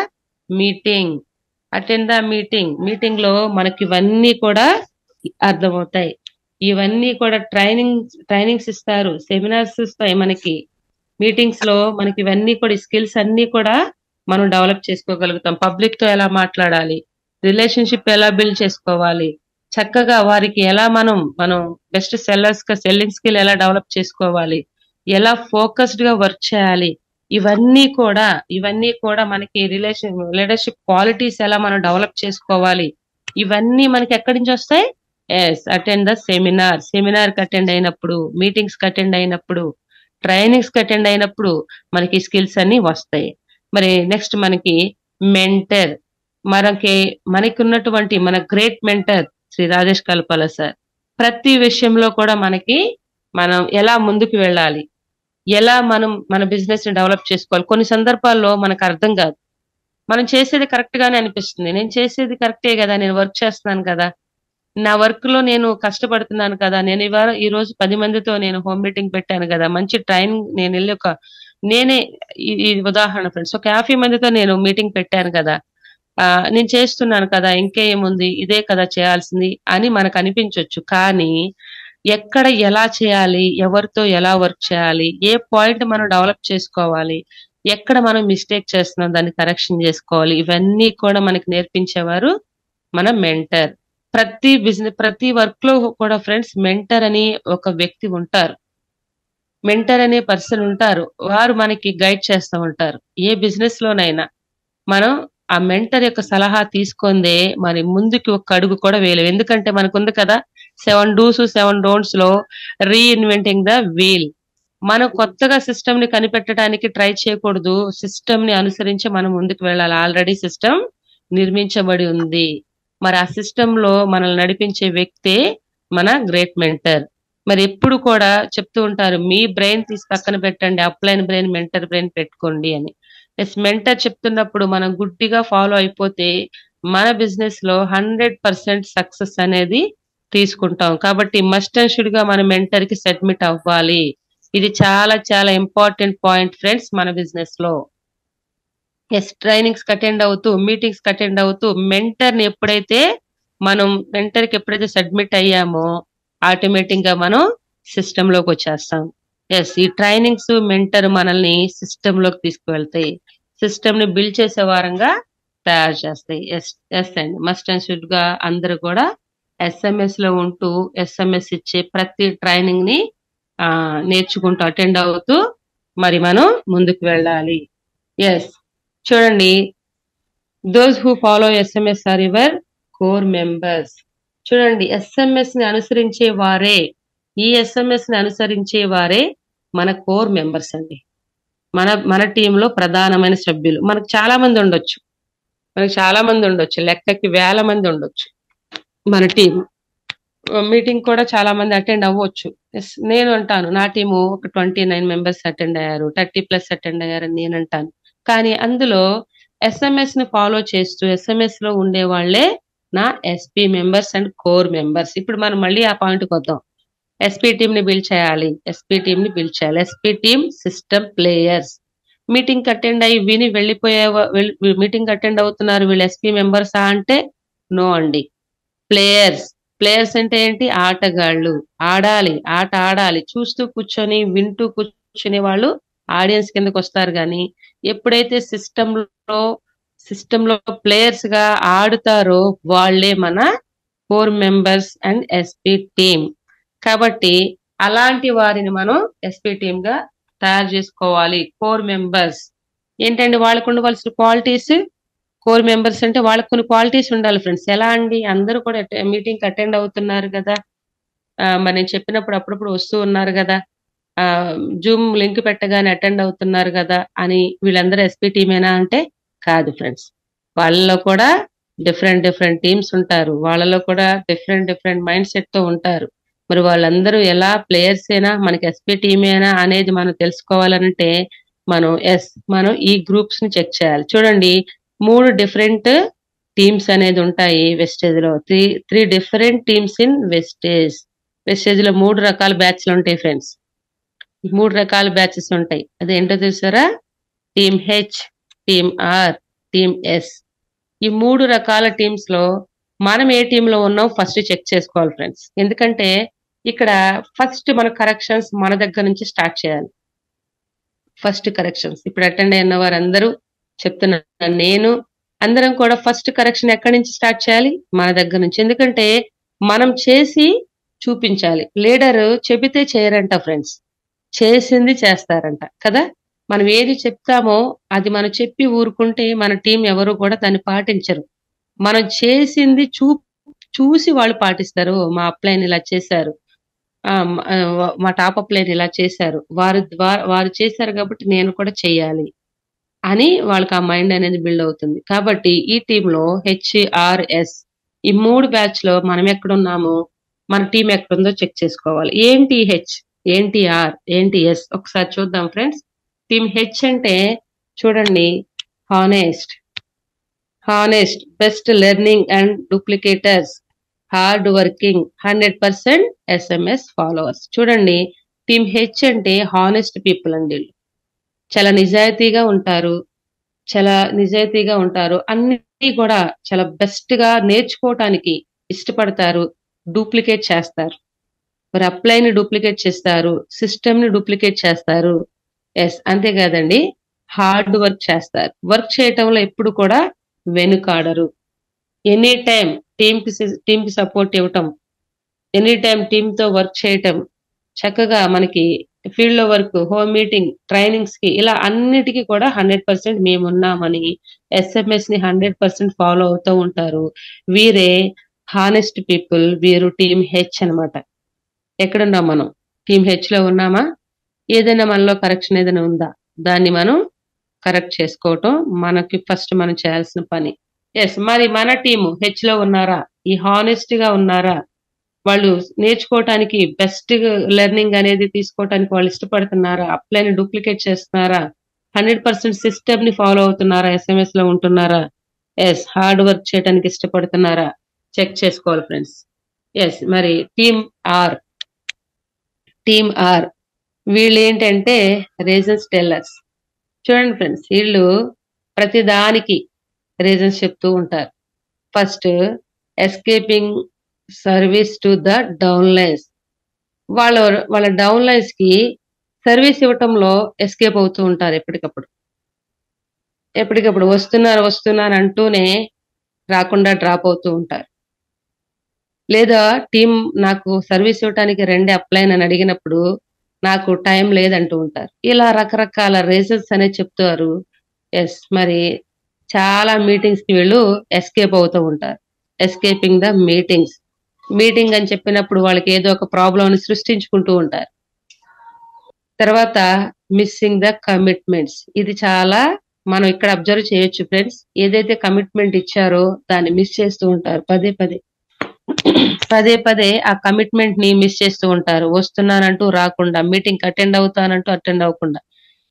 meeting. Attend the meeting. Meeting లో మనకి ఇవన్నీ కూడా అర్థమవుతాయి. ఇవన్నీ కూడా ట్రైనింగ్స్ ఇస్తారు, సెమినార్స్ ఇస్తాయి మనకి. మీటింగ్స్ లో మనకి ఇవన్నీ కూడా స్కిల్స్ అన్ని కూడా మనం డెవలప్ చేసుకోగలుగుతాం. పబ్లిక్ తో ఎలా మాట్లాడాలి, రిలేషన్షిప్ ఎలా బిల్డ్ చేసుకోవాలి, చక్కగా వారికి ఎలా మనం బెస్ట్ సెల్లర్స్ గా సెల్లింగ్ స్కిల్ ఎలా డెవలప్ చేసుకోవాలి, ఎలా ఫోకస్డ్ గా వర్క్ చేయాలి, ఇవన్నీ కూడా మనకి లీడర్షిప్ క్వాలిటీస్ ఎలా మనం డెవలప్ చేసుకోవాలి, ఇవన్నీ మనకి ఎక్కడి నుంచి వస్తాయి? Yes. Attend the seminar. Seminar కి అటెండ్ అయినప్పుడు, మీటింగ్స్ కి అటెండ్ అయినప్పుడు, ట్రైనింగ్స్ కి అటెండ్ అయినప్పుడు మనకి స్కిల్స్ అన్ని వస్తాయి. మరి నెక్స్ట్ మనకి మెంటర్. మనకి ఉన్నటువంటి మన great mentor Shri Rajesh Kalpala sir. ప్రతి విషయంలో కూడా మనం ఎలా ముందుకు వెళ్ళాలి, ఎలా మన బిజినెస్ ని డెవలప్ చేసుకోవాలి. కొన్ని సందర్భాల్లో మనకు అర్థం కాదు. మనం చేసేది కరెక్ట్ గానే అనిపిస్తుంది. నేను చేసేది కరెక్టే కదా, నేను వర్క్ చేస్తున్నాను కదా, నా వర్క్ లో నేను కష్టపడుతున్నాను కదా, నేను ఈ రోజు 10 మందితో నేను హోమ్ మీటింగ్ పెట్టాను కదా, మంచి ట్రైనింగ్ నేను వెళ్ళి నేనే ఈ ఉదాహరణ ఫ్రెండ్స్, ఒక 50 మందితో నేను మీటింగ్ పెట్టాను కదా, నేను చేస్తున్నాను కదా, ఇంకేముంది, ఇదే కదా చేయాల్సింది అని మనకు అనిపించవచ్చు. కానీ ఎక్కడ ఎలా చేయాలి, ఎవరితో ఎలా వర్క్ చేయాలి, ఏ పాయింట్ మనం డెవలప్ చేసుకోవాలి, ఎక్కడ మనం మిస్టేక్ చేస్తున్నాం దాన్ని కరెక్షన్ చేసుకోవాలి, ఇవన్నీ కూడా మనకి నేర్పించేవారు మన మెంటర్. ప్రతి వర్క్ లో కూడా ఫ్రెండ్స్ మెంటర్ అని ఒక వ్యక్తి ఉంటారు. మెంటర్ అనే పర్సన్ ఉంటారు. వారు మనకి గైడ్ చేస్తూ ఉంటారు. ఏ బిజినెస్ లోనైనా మనం ఆ మెంటర్ యొక్క సలహా తీసుకుందే మరి ముందుకి ఒక్క అడుగు కూడా వేయలేం. ఎందుకంటే మనకుంది కదా 7 డూస్ 7 డోంట్స్ లో రీఇన్వెంటింగ్ ద వీల్. మనం కొత్తగా సిస్టమ్ ని కనిపెట్టడానికి ట్రై చేయకూడదు. సిస్టమ్ ని అనుసరించి మనం ముందుకు వెళ్ళాలి. ఆల్రెడీ సిస్టమ్ నిర్మించబడి ఉంది. మరి ఆ సిస్టమ్ లో మనల్ని నడిపించే వ్యక్తే మన గ్రేట్ మెంటర్. మరి ఎప్పుడు కూడా చెప్తూ ఉంటారు, మీ బ్రెయిన్ తీసి పక్కన పెట్టండి, అప్లైన్ బ్రెయిన్ మెంటర్ బ్రెయిన్ పెట్టుకోండి అని. ఎస్, మెంటర్ చెప్తున్నప్పుడు మనం గుడ్డిగా ఫాలో అయిపోతే మన బిజినెస్ లో 100% సక్సెస్ అనేది తీసుకుంటాం. కాబట్టి మస్ట్ అండ్ షుడ్ గా మన మెంటర్ కి సబ్మిట్ అవ్వాలి. ఇది చాలా చాలా ఇంపార్టెంట్ పాయింట్ ఫ్రెండ్స్ మన బిజినెస్ లో. ఎస్, ట్రైనింగ్స్ అటెండ్ అవుతూ, మీటింగ్స్ అటెండ్ అవుతూ మెంటర్ ని ఎప్పుడైతే మనం మెంటర్ కి ఎప్పుడైతే సబ్మిట్ అయ్యామో ఆటోమేటిక్ గా మనం సిస్టమ్ లోకి వచ్చేస్తాం. ఎస్, ఈ ట్రైనింగ్స్ మెంటర్ మనల్ని సిస్టమ్ లోకి తీసుకువెళ్తాయి. సిస్టమ్ ని బిల్డ్ చేసే వారంగా తయారు చేస్తాయి. ఎస్ ఎస్ అండి, మస్ట్ అండ్ షుడ్ గా అందరూ కూడా ఎస్ఎంఎస్ లో ఉంటూ ఎస్ఎంఎస్ ఇచ్చే ప్రతి ట్రైనింగ్ ని నేర్చుకుంటూ అటెండ్ అవుతూ మరి మనం ముందుకు వెళ్ళాలి. ఎస్, చూడండి, those who follow SMS are your core members. చూడండి, ఎస్ఎంఎస్ ని అనుసరించే వారే, ఈ ఎస్ఎంఎస్ ని అనుసరించే వారే మన కోర్ మెంబర్స్ అండి. మన మన టీంలో ప్రధానమైన సభ్యులు. మనకు చాలా మంది ఉండొచ్చు, లెక్కకి వేల మంది ఉండొచ్చు మన టీం. మీటింగ్ కూడా చాలా మంది అటెండ్ అవ్వచ్చు. నేను అంటాను నా టీము ఒక 29 మెంబర్స్ అటెండ్ అయ్యారు, 30+ అటెండ్ అయ్యారని నేను అంటాను. కానీ అందులో ఎస్ఎంఎస్ ని ఫాలో చేస్తూ ఎస్ఎంఎస్ లో ఉండే వాళ్ళే నా SP members and core members. ఇప్పుడు మనం మళ్ళీ ఆ పాయింట్కి వద్దాం. ఎస్పీ టీమ్ ని బిల్డ్ చేయాలి. SP team system players. Meeting attend అయ్యి విని వెళ్ళిపోయే మీటింగ్ అటెండ్ అవుతున్నారు వీళ్ళు ఎస్పీ మెంబర్సా అంటే నో అండి. ప్లేయర్స్ అంటే ఏంటి? ఆటగాళ్ళు. ఆట ఆడాలి. చూస్తూ కూర్చొని వింటూ కూర్చునే వాళ్ళు ఆడియన్స్ కిందకు వస్తారు. కానీ ఎప్పుడైతే సిస్టమ్ లో ప్లేయర్స్ గా ఆడుతారో వాళ్ళే మన core members and SP team. కాబట్టి అలాంటి వారిని మనం ఎస్పీ టీమ్ గా తయారు చేసుకోవాలి. కోర్ మెంబర్స్ ఏంటండి? వాళ్ళకు ఉండవలసిన క్వాలిటీస్. కోర్ మెంబర్స్ అంటే వాళ్ళకు కొన్ని క్వాలిటీస్ ఉండాలి ఫ్రెండ్స్. ఎలా అండి? అందరూ కూడా మీటింగ్ అటెండ్ అవుతున్నారు కదా, మరి నేను చెప్పినప్పుడు అప్పుడప్పుడు వస్తూ ఉన్నారు కదా, జూమ్ లింక్ పెట్టగానే అటెండ్ అవుతున్నారు కదా అని వీళ్ళందరూ ఎస్పీ టీమేనా అంటే కాదు ఫ్రెండ్స్. వాళ్ళలో కూడా డిఫరెంట్ టీమ్స్ ఉంటారు. వాళ్ళలో కూడా డిఫరెంట్ మైండ్ సెట్ తో ఉంటారు. మరి వాళ్ళందరూ ఎలా ప్లేయర్స్ ఏనా, మనకి ఎస్పీ టీమేనా అనేది మనం తెలుసుకోవాలంటే మనం ఈ గ్రూప్స్ ని చెక్ చేయాలి. చూడండి, 3 డిఫరెంట్ టీమ్స్ అనేది ఉంటాయి వెస్టేజ్ లో. Three different teams in wastage లో 3 రకాల బ్యాచ్లు ఉంటాయి ఫ్రెండ్స్. 3 రకాల బ్యాచెస్ ఉంటాయి. అదేంటో చూసారా? Team H, team R, team S. ఈ 3 రకాల టీమ్స్ లో మనం ఏ టీమ్ లో ఉన్నాం ఫస్ట్ చెక్ చేసుకోవాలి ఫ్రెండ్స్. ఎందుకంటే ఇక్కడ ఫస్ట్ మన కరెక్షన్స్ మన దగ్గర నుంచి స్టార్ట్ చేయాలి. ఫస్ట్ కరెక్షన్స్ ఇప్పుడు అటెండ్ అయిన వారందరూ చెప్తున్నాను, నేను అందరం కూడా ఫస్ట్ కరెక్షన్ ఎక్కడి నుంచి స్టార్ట్ చేయాలి? మన దగ్గర నుంచి. ఎందుకంటే మనం చేసి చూపించాలి. లీడర్ చెబితే చేయరంట ఫ్రెండ్స్, చేసింది చేస్తారంట కదా. మనం ఏది చెప్తామో అది మనం చెప్పి ఊరుకుంటే మన టీం ఎవరు కూడా దాన్ని పాటించరు. మనం చేసింది చూసి వాళ్ళు పాటిస్తారు. మా అప్లైన్ ఇలా చేశారు, మా టాప్ అప్లైన్ ఇలా చేశారు, వారు చేశారు కాబట్టి నేను కూడా చెయ్యాలి అని వాళ్ళకి ఆ మైండ్ అనేది బిల్డ్ అవుతుంది. కాబట్టి ఈ టీంలో హెచ్ఆర్ఎస్ ఈ 3 బ్యాచ్ లో మనం ఎక్కడున్నాము, మన టీం ఎక్కడుందో చెక్ చేసుకోవాలి. ఏంటి హెచ్, ఏంటి ఆర్, ఏంటి ఎస్? ఒకసారి చూద్దాం ఫ్రెండ్స్. టీమ్ హెచ్ అంటే చూడండి, honest, best learning and duplicators, hard working, 100% SMS followers. చూడండి, టీమ్ హెచ్ అంటే హానెస్ట్ పీపుల్ అండి. చాలా నిజాయితీగా ఉంటారు. అన్ని కూడా చాలా బెస్ట్ గా నేర్చుకోవటానికి ఇష్టపడతారు. డూప్లికేట్ చేస్తారు, మరి అప్లై ని డూప్లికేట్ చేస్తారు, సిస్టమ్ ని డూప్లికేట్ చేస్తారు. ఎస్, అంతేకాదండి, హార్డ్ వర్క్ చేస్తారు. వర్క్ చేయటంలో ఎప్పుడు కూడా వెనుకాడరు. ఎనీ టైం టీమ్ కి సపోర్ట్ ఇవ్వటం, ఎనీ టైం టీమ్ తో వర్క్ చేయటం, చక్కగా మనకి ఫీల్డ్ లో వర్క్, హోమ్ మీటింగ్, ట్రైనింగ్స్ కి ఇలా అన్నిటికీ కూడా 100% మేమున్నామని ఎస్ఎంఎస్ ని 100% ఫాలో అవుతూ ఉంటారు. వీరే హానెస్ట్ పీపుల్. వీరు టీమ్ హెచ్ అన్నమాట. ఎక్కడున్నాం మనం? టీమ్ హెచ్ లో ఉన్నామా? ఏదైనా మనలో కరెక్షన్ ఏదైనా ఉందా? దాన్ని మనం కరెక్ట్ చేసుకోవటం మనకి ఫస్ట్ మనం చేయాల్సిన పని. ఎస్, మరి మన టీము హెచ్ లో ఉన్నారా? ఈ హానెస్ట్ గా ఉన్నారా? వాళ్ళు నేర్చుకోవటానికి బెస్ట్ లెర్నింగ్ అనేది తీసుకోవటానికి వాళ్ళు ఇష్టపడుతున్నారా? అప్లైని డూప్లికేట్ చేస్తున్నారా? 100% సిస్టమ్ ని ఫాలో అవుతున్నారా? ఎస్ఎంఎస్ లో ఉంటున్నారా? ఎస్, హార్డ్ వర్క్ చేయడానికి ఇష్టపడుతున్నారా? చెక్ చేసుకోవాలి ఫ్రెండ్స్. ఎస్, మరి టీమ్ ఆర్ వీళ్ళు ఏంటంటే రీజన్స్ టెల్లర్స్. చూడండి ఫ్రెండ్స్, వీళ్ళు ప్రతి దానికి రీజన్స్ చెప్తూ ఉంటారు. First, escaping service to the down lines. వాళ్ళ వాళ్ళ డౌన్ లైన్స్ కి సర్వీస్ ఇవ్వటంలో ఎస్కేప్ అవుతూ ఉంటారు. ఎప్పటికప్పుడు వస్తున్నారు అంటూనే రాకుండా డ్రాప్ అవుతూ ఉంటారు. లేదా టీం నాకు సర్వీస్ ఇవ్వటానికి రండి అప్లైన్ అని అడిగినప్పుడు నాకు టైం లేదంటూ ఉంటారు. ఇలా రకరకాల రీజన్స్ అనేది చెప్తారు. ఎస్, మరి చాలా మీటింగ్స్ కి వీళ్ళు ఎస్కేప్ అవుతూ ఉంటారు. ఎస్కేపింగ్ ద మీటింగ్ అని చెప్పినప్పుడు వాళ్ళకి ఏదో ఒక ప్రాబ్లం సృష్టించుకుంటూ ఉంటారు. తర్వాత మిస్సింగ్ ద కమిట్మెంట్స్. ఇది చాలా మనం ఇక్కడ అబ్జర్వ్ చేయొచ్చు ఫ్రెండ్స్. ఏదైతే కమిట్మెంట్ ఇచ్చారో దాన్ని మిస్ చేస్తూ ఉంటారు. పదే పదే ఆ కమిట్మెంట్ ని మిస్ చేస్తూ ఉంటారు. వస్తున్నానంటూ రాకుండా, మీటింగ్ అటెండ్ అవుతానంటూ అటెండ్ అవ్వకుండా.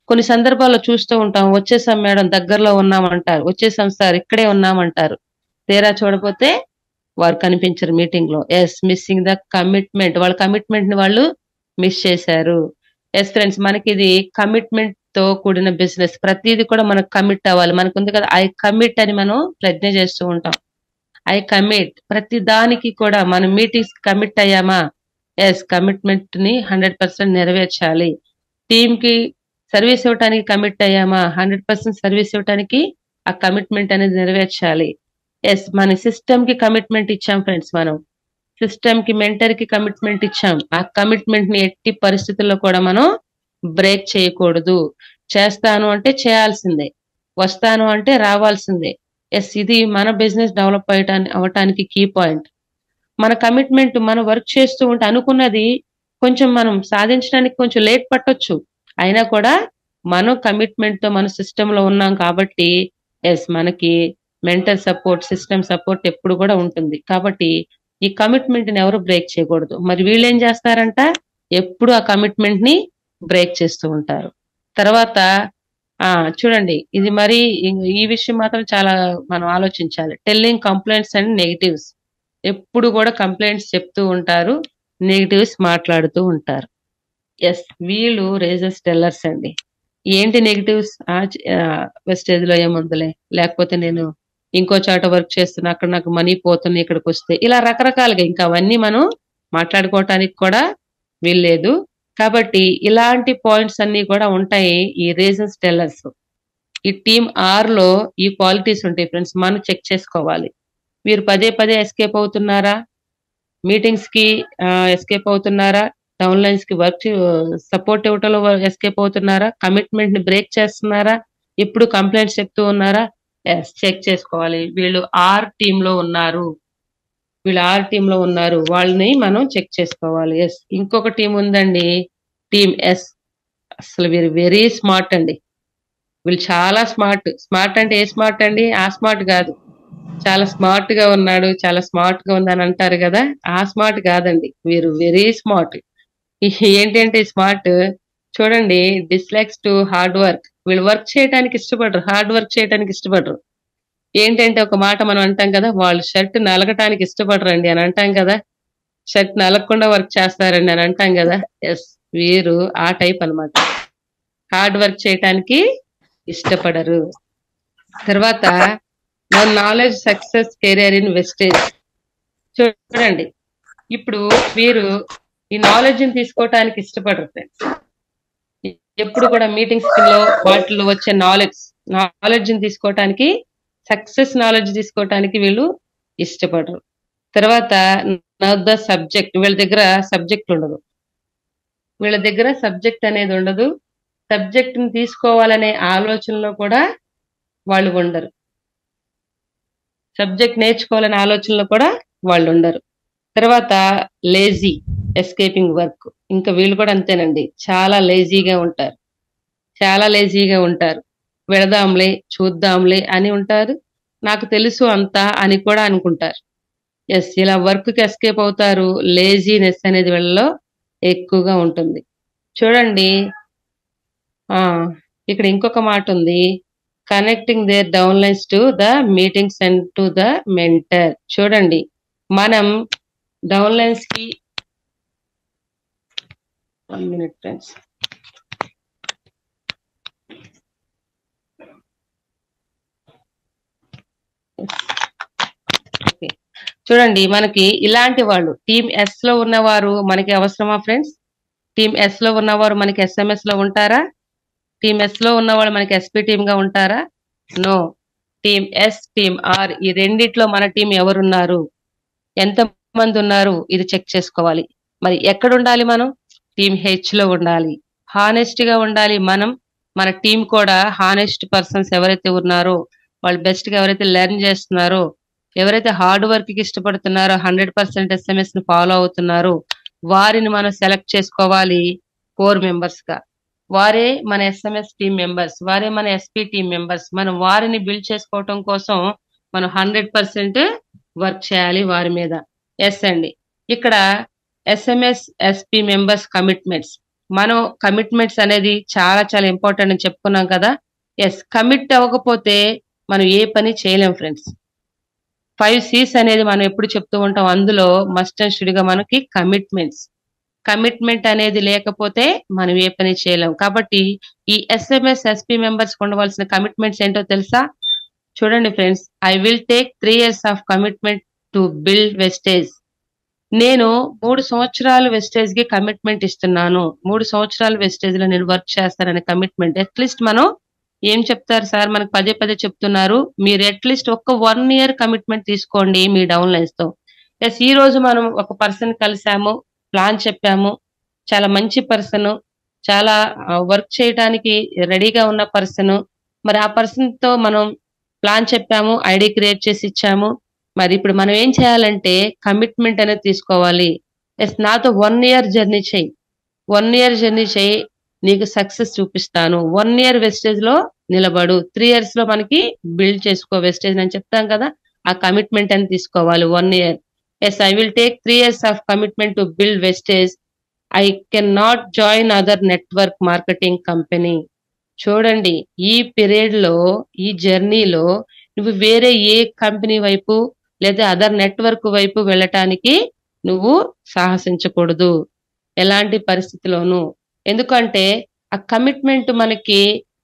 కొన్ని సందర్భాల్లో చూస్తూ ఉంటాం, వచ్చేసాం మేడం, దగ్గరలో ఉన్నామంటారు, వచ్చేసాం సార్, ఇక్కడే ఉన్నామంటారు. తీరా చూడపోతే వారు కనిపించరు మీటింగ్ లో. Yes, missing the commitment. వాళ్ళ కమిట్మెంట్ ని వాళ్ళు మిస్ చేశారు. ఎస్ ఫ్రెండ్స్, మనకి ఇది కమిట్మెంట్ తో కూడిన బిజినెస్. ప్రతిదీ కూడా మనకు కమిట్ అవ్వాలి. మనకు ఉంది కదా ఐ కమిట్ అని మనం ప్రజ్ఞ చేస్తూ ఉంటాం. I commit. ప్రతి దానికి కూడా మనం మీటింగ్స్ కమిట్ అయ్యామా? ఎస్, కమిట్మెంట్ ని 100% నెరవేర్చాలి. టీమ్ కి సర్వీస్ ఇవ్వడానికి కమిట్ అయ్యామా? 100% సర్వీస్ ఇవ్వడానికి ఆ కమిట్మెంట్ అనేది నెరవేర్చాలి. ఎస్, మన సిస్టమ్ కి కమిట్మెంట్ ఇచ్చాం ఫ్రెండ్స్. మనం సిస్టమ్ కి, మెంటర్ కి కమిట్మెంట్ ఇచ్చాం. ఆ కమిట్మెంట్ ని ఎట్టి పరిస్థితుల్లో కూడా మనం బ్రేక్ చేయకూడదు. చేస్తాను అంటే చేయాల్సిందే, వస్తాను అంటే రావాల్సిందే. ఎస్, ఇది మన బిజినెస్ డెవలప్ అవటానికి కీ పాయింట్. మన కమిట్మెంట్, మనం వర్క్ చేస్తూ ఉంటే అనుకున్నది కొంచెం మనం సాధించడానికి కొంచెం లేట్ పట్టొచ్చు. అయినా కూడా మనం కమిట్మెంట్ తో మన సిస్టమ్ లో ఉన్నాం కాబట్టి ఎస్, మనకి మెంటల్ సపోర్ట్, సిస్టమ్ సపోర్ట్ ఎప్పుడు కూడా ఉంటుంది. కాబట్టి ఈ కమిట్మెంట్ ని ఎవరు బ్రేక్ చేయకూడదు. మరి వీళ్ళు ఏం చేస్తారంట? ఎప్పుడు ఆ కమిట్మెంట్ ని బ్రేక్ చేస్తూ ఉంటారు. తర్వాత చూడండి, ఇది మరి ఈ విషయం మాత్రం చాలా మనం ఆలోచించాలి. Telling complaints and negatives. ఎప్పుడు కూడా కంప్లైంట్స్ చెప్తూ ఉంటారు, నెగిటివ్స్ మాట్లాడుతూ ఉంటారు. ఎస్, వీళ్ళు రీజన్స్ టెల్లర్స్ అండి. ఏంటి నెగిటివ్స్? వెస్టేజ్ లో ఏముందిలే, లేకపోతే నేను ఇంకో చోట వర్క్ చేస్తున్నా, అక్కడ నాకు మనీ పోతుంది, ఇక్కడికి వస్తే, ఇలా రకరకాలుగా ఇంకా అవన్నీ మనం మాట్లాడుకోవటానికి కూడా వీల్లేదు. కాబట్టి ఇలాంటి పాయింట్స్ అన్ని కూడా ఉంటాయి ఈ రీజన్స్ టెల్లర్స్. ఈ టీమ్ ఆర్ లో ఈ క్వాలిటీస్ ఉంటాయి ఫ్రెండ్స్. మనం చెక్ చేసుకోవాలి. వీరు పదే పదే ఎస్కేప్ అవుతున్నారా? మీటింగ్స్ కి ఎస్కేప్ అవుతున్నారా? డౌన్ లైన్స్ కి వర్క్ సపోర్ట్ ఇవ్వటంలో ఎస్కేప్ అవుతున్నారా? కమిట్మెంట్ ని బ్రేక్ చేస్తున్నారా? ఎప్పుడు కంప్లైంట్స్ చెప్తూ ఉన్నారా? ఎస్, చెక్ చేసుకోవాలి. వీళ్ళు ఆర్ టీమ్ లో ఉన్నారు, వాళ్ళని మనం చెక్ చేసుకోవాలి. ఎస్, ఇంకొక టీం ఉందండి, టీమ్ ఎస్. అసలు వీరు వెరీ స్మార్ట్ అండి. వీళ్ళు చాలా స్మార్ట్ అంటే ఏ స్మార్ట్ అండి? ఆ స్మార్ట్ కాదు. చాలా స్మార్ట్ గా ఉన్నాడు, చాలా స్మార్ట్ గా ఉందని అంటారు కదా, ఆ స్మార్ట్ కాదండి. వీరు వెరీ స్మార్ట్. ఏంటంటే స్మార్ట్, చూడండి, డిస్లైక్స్ టు హార్డ్ వర్క్. వీళ్ళు వర్క్ చేయడానికి ఇష్టపడరు, హార్డ్ వర్క్ చేయడానికి ఇష్టపడరు. ఏంటంటే ఒక మాట మనం అంటాం కదా, వాళ్ళు షర్ట్ నలగటానికి ఇష్టపడరండి అని అంటాం కదా, షర్ట్ నలగకుండా వర్క్ చేస్తారండి అని అంటాం కదా. ఎస్, వీరు ఆ టైప్ అన్నమాట. హార్డ్ వర్క్ చేయటానికి ఇష్టపడరు. తర్వాత knowledge success career in wastage. చూడండి, ఇప్పుడు వీరు ఈ నాలెడ్జ్ ని తీసుకోవటానికి ఇష్టపడరు ఫ్రెండ్స్. ఎప్పుడు కూడా మీటింగ్స్ లో వాటిలో వచ్చే నాలెడ్జ్ ని తీసుకోవటానికి, సక్సెస్ నాలెడ్జ్ తీసుకోవటానికి వీళ్ళు ఇష్టపడరు. తర్వాత ద సబ్జెక్ట్. వీళ్ళ దగ్గర సబ్జెక్ట్ ఉండదు. వీళ్ళ దగ్గర సబ్జెక్ట్ అనేది ఉండదు. సబ్జెక్ట్ ని తీసుకోవాలనే ఆలోచనలో కూడా వాళ్ళు ఉండరు. సబ్జెక్ట్ నేర్చుకోవాలనే ఆలోచనలో కూడా వాళ్ళు ఉండరు. తర్వాత లేజీ ఎస్కేపింగ్ వర్క్. ఇంకా వీళ్ళు కూడా అంతేనండి. చాలా లేజీగా ఉంటారు. చాలా లేజీగా ఉంటారు. వెళదాంలే, చూద్దాంలే అని ఉంటారు. నాకు తెలుసు అంతా అని కూడా అనుకుంటారు. యెస్. ఇలా వర్క్‌కి ఎస్కేప్ అవుతారు. లేజీనెస్ అనేది వీళ్ళలో ఎక్కువగా ఉంటుంది. చూడండి ఆ! ఇక్కడ ఇంకొక మాటుంది. Connecting their downlines to the meetings and to the mentor. చూడండి. మనం డౌన్‌లైన్స్‌కి 1 మినిట్ ఫ్రెండ్స్. ఓకే. చూడండి మనకి ఇలాంటి వాళ్ళు టీమ్ ఎస్ లో ఉన్నవారు మనకి అవసరమా ఫ్రెండ్స్? టీమ్ ఎస్ లో ఉన్నవారు మనకి ఎస్ఎంఎస్ లో ఉంటారా? టీమ్ ఎస్ లో ఉన్నవాళ్ళు మనకి ఎస్పీ టీమ్ గా ఉంటారా? No. Team S, team R ఈ రెండిట్లో మన టీం ఎవరున్నారు? ఎంత మంది ఉన్నారు? ఇది చెక్ చేసుకోవాలి. మరి ఎక్కడ ఉండాలి మనం? టీమ్ హెచ్ లో ఉండాలి. హానెస్ట్ గా ఉండాలి మనం. మన టీం కూడా హానెస్ట్ పర్సన్స్ ఎవరైతే ఉన్నారో, వాళ్ళు బెస్ట్ గా ఎవరైతే లెర్న్ చేస్తున్నారో, ఎవరైతే హార్డ్ వర్క్ కి ఇష్టపడుతున్నారో, 100% ఎస్ఎంఎస్ ని ఫాలో అవుతున్నారో, వారిని మనం సెలెక్ట్ చేసుకోవాలి కోర్ మెంబర్స్ గా. వారే మన ఎస్ఎంఎస్ టీమ్ మెంబర్స్, వారే మన ఎస్పీ టీమ్ మెంబర్స్. మనం వారిని బిల్డ్ చేసుకోవటం కోసం మనం 100% వర్క్ చేయాలి వారి మీద. ఎస్ అండి. ఇక్కడ ఎస్ఎంఎస్ ఎస్పీ మెంబర్స్ కమిట్మెంట్స్. మనం కమిట్మెంట్స్ అనేది చాలా చాలా ఇంపార్టెంట్ అని చెప్పుకున్నాం కదా. ఎస్, కమిట్ అవ్వకపోతే మనం ఏ పని చేయలేం ఫ్రెండ్స్. 5 C's అనేది మనం ఎప్పుడు చెప్తూ ఉంటాం. అందులో మస్ట్ అండ్ షుడ్ గా మనకి కమిట్మెంట్స్. కమిట్మెంట్ అనేది లేకపోతే మనం ఏ పని చేయలేం. కాబట్టి ఈ ఎస్ఎంఎస్ ఎస్పీ మెంబర్స్ ఉండవలసిన కమిట్మెంట్స్ ఏంటో తెలుసా? చూడండి friends. I will take 3 years of commitment to build wastage. నేను 3 సంవత్సరాలు వెస్టేజ్ కి కమిట్మెంట్ ఇస్తున్నాను. 3 సంవత్సరాలు వెస్టేజ్ లో నేను వర్క్ చేస్తాననే కమిట్మెంట్. అట్లీస్ట్ మనం ఏం చెప్తారు సార్? మనకు పదే పదే చెప్తున్నారు. మీరు అట్లీస్ట్ ఒక్క 1 year కమిట్మెంట్ తీసుకోండి మీ డౌన్ లైన్స్ తో. ఎస్, ఈ రోజు మనం ఒక పర్సన్ కలిసాము, ప్లాన్ చెప్పాము. చాలా మంచి పర్సన్, చాలా వర్క్ చేయడానికి రెడీగా ఉన్న పర్సన్. మరి ఆ పర్సన్ తో మనం ప్లాన్ చెప్పాము, ఐడి క్రియేట్ చేసి ఇచ్చాము. మరి ఇప్పుడు మనం ఏం చేయాలంటే కమిట్మెంట్ అనేది తీసుకోవాలి. ఎస్, నాతో 1 year జర్నీ చెయ్యి. 1 year జర్నీ చెయ్యి, నీకు సక్సెస్ చూపిస్తాను. 1 year వెస్టేజ్ లో నిలబడు. 3 years లో మనకి బిల్డ్ చేసుకో వెస్టేజ్ అని చెప్తాం కదా. ఆ కమిట్మెంట్ అని తీసుకోవాలి 1 year. Yes, I will take 3 years of commitment to build wastage. I can not join other network marketing company. చూడండి, ఈ పీరియడ్ లో, ఈ జర్నీలో నువ్వు వేరే ఏ కంపెనీ వైపు లేదా అదర్ నెట్వర్క్ వైపు వెళ్ళటానికి నువ్వు సాహసించకూడదు ఎలాంటి పరిస్థితిలోనూ. ఎందుకంటే ఆ కమిట్మెంట్ మనకి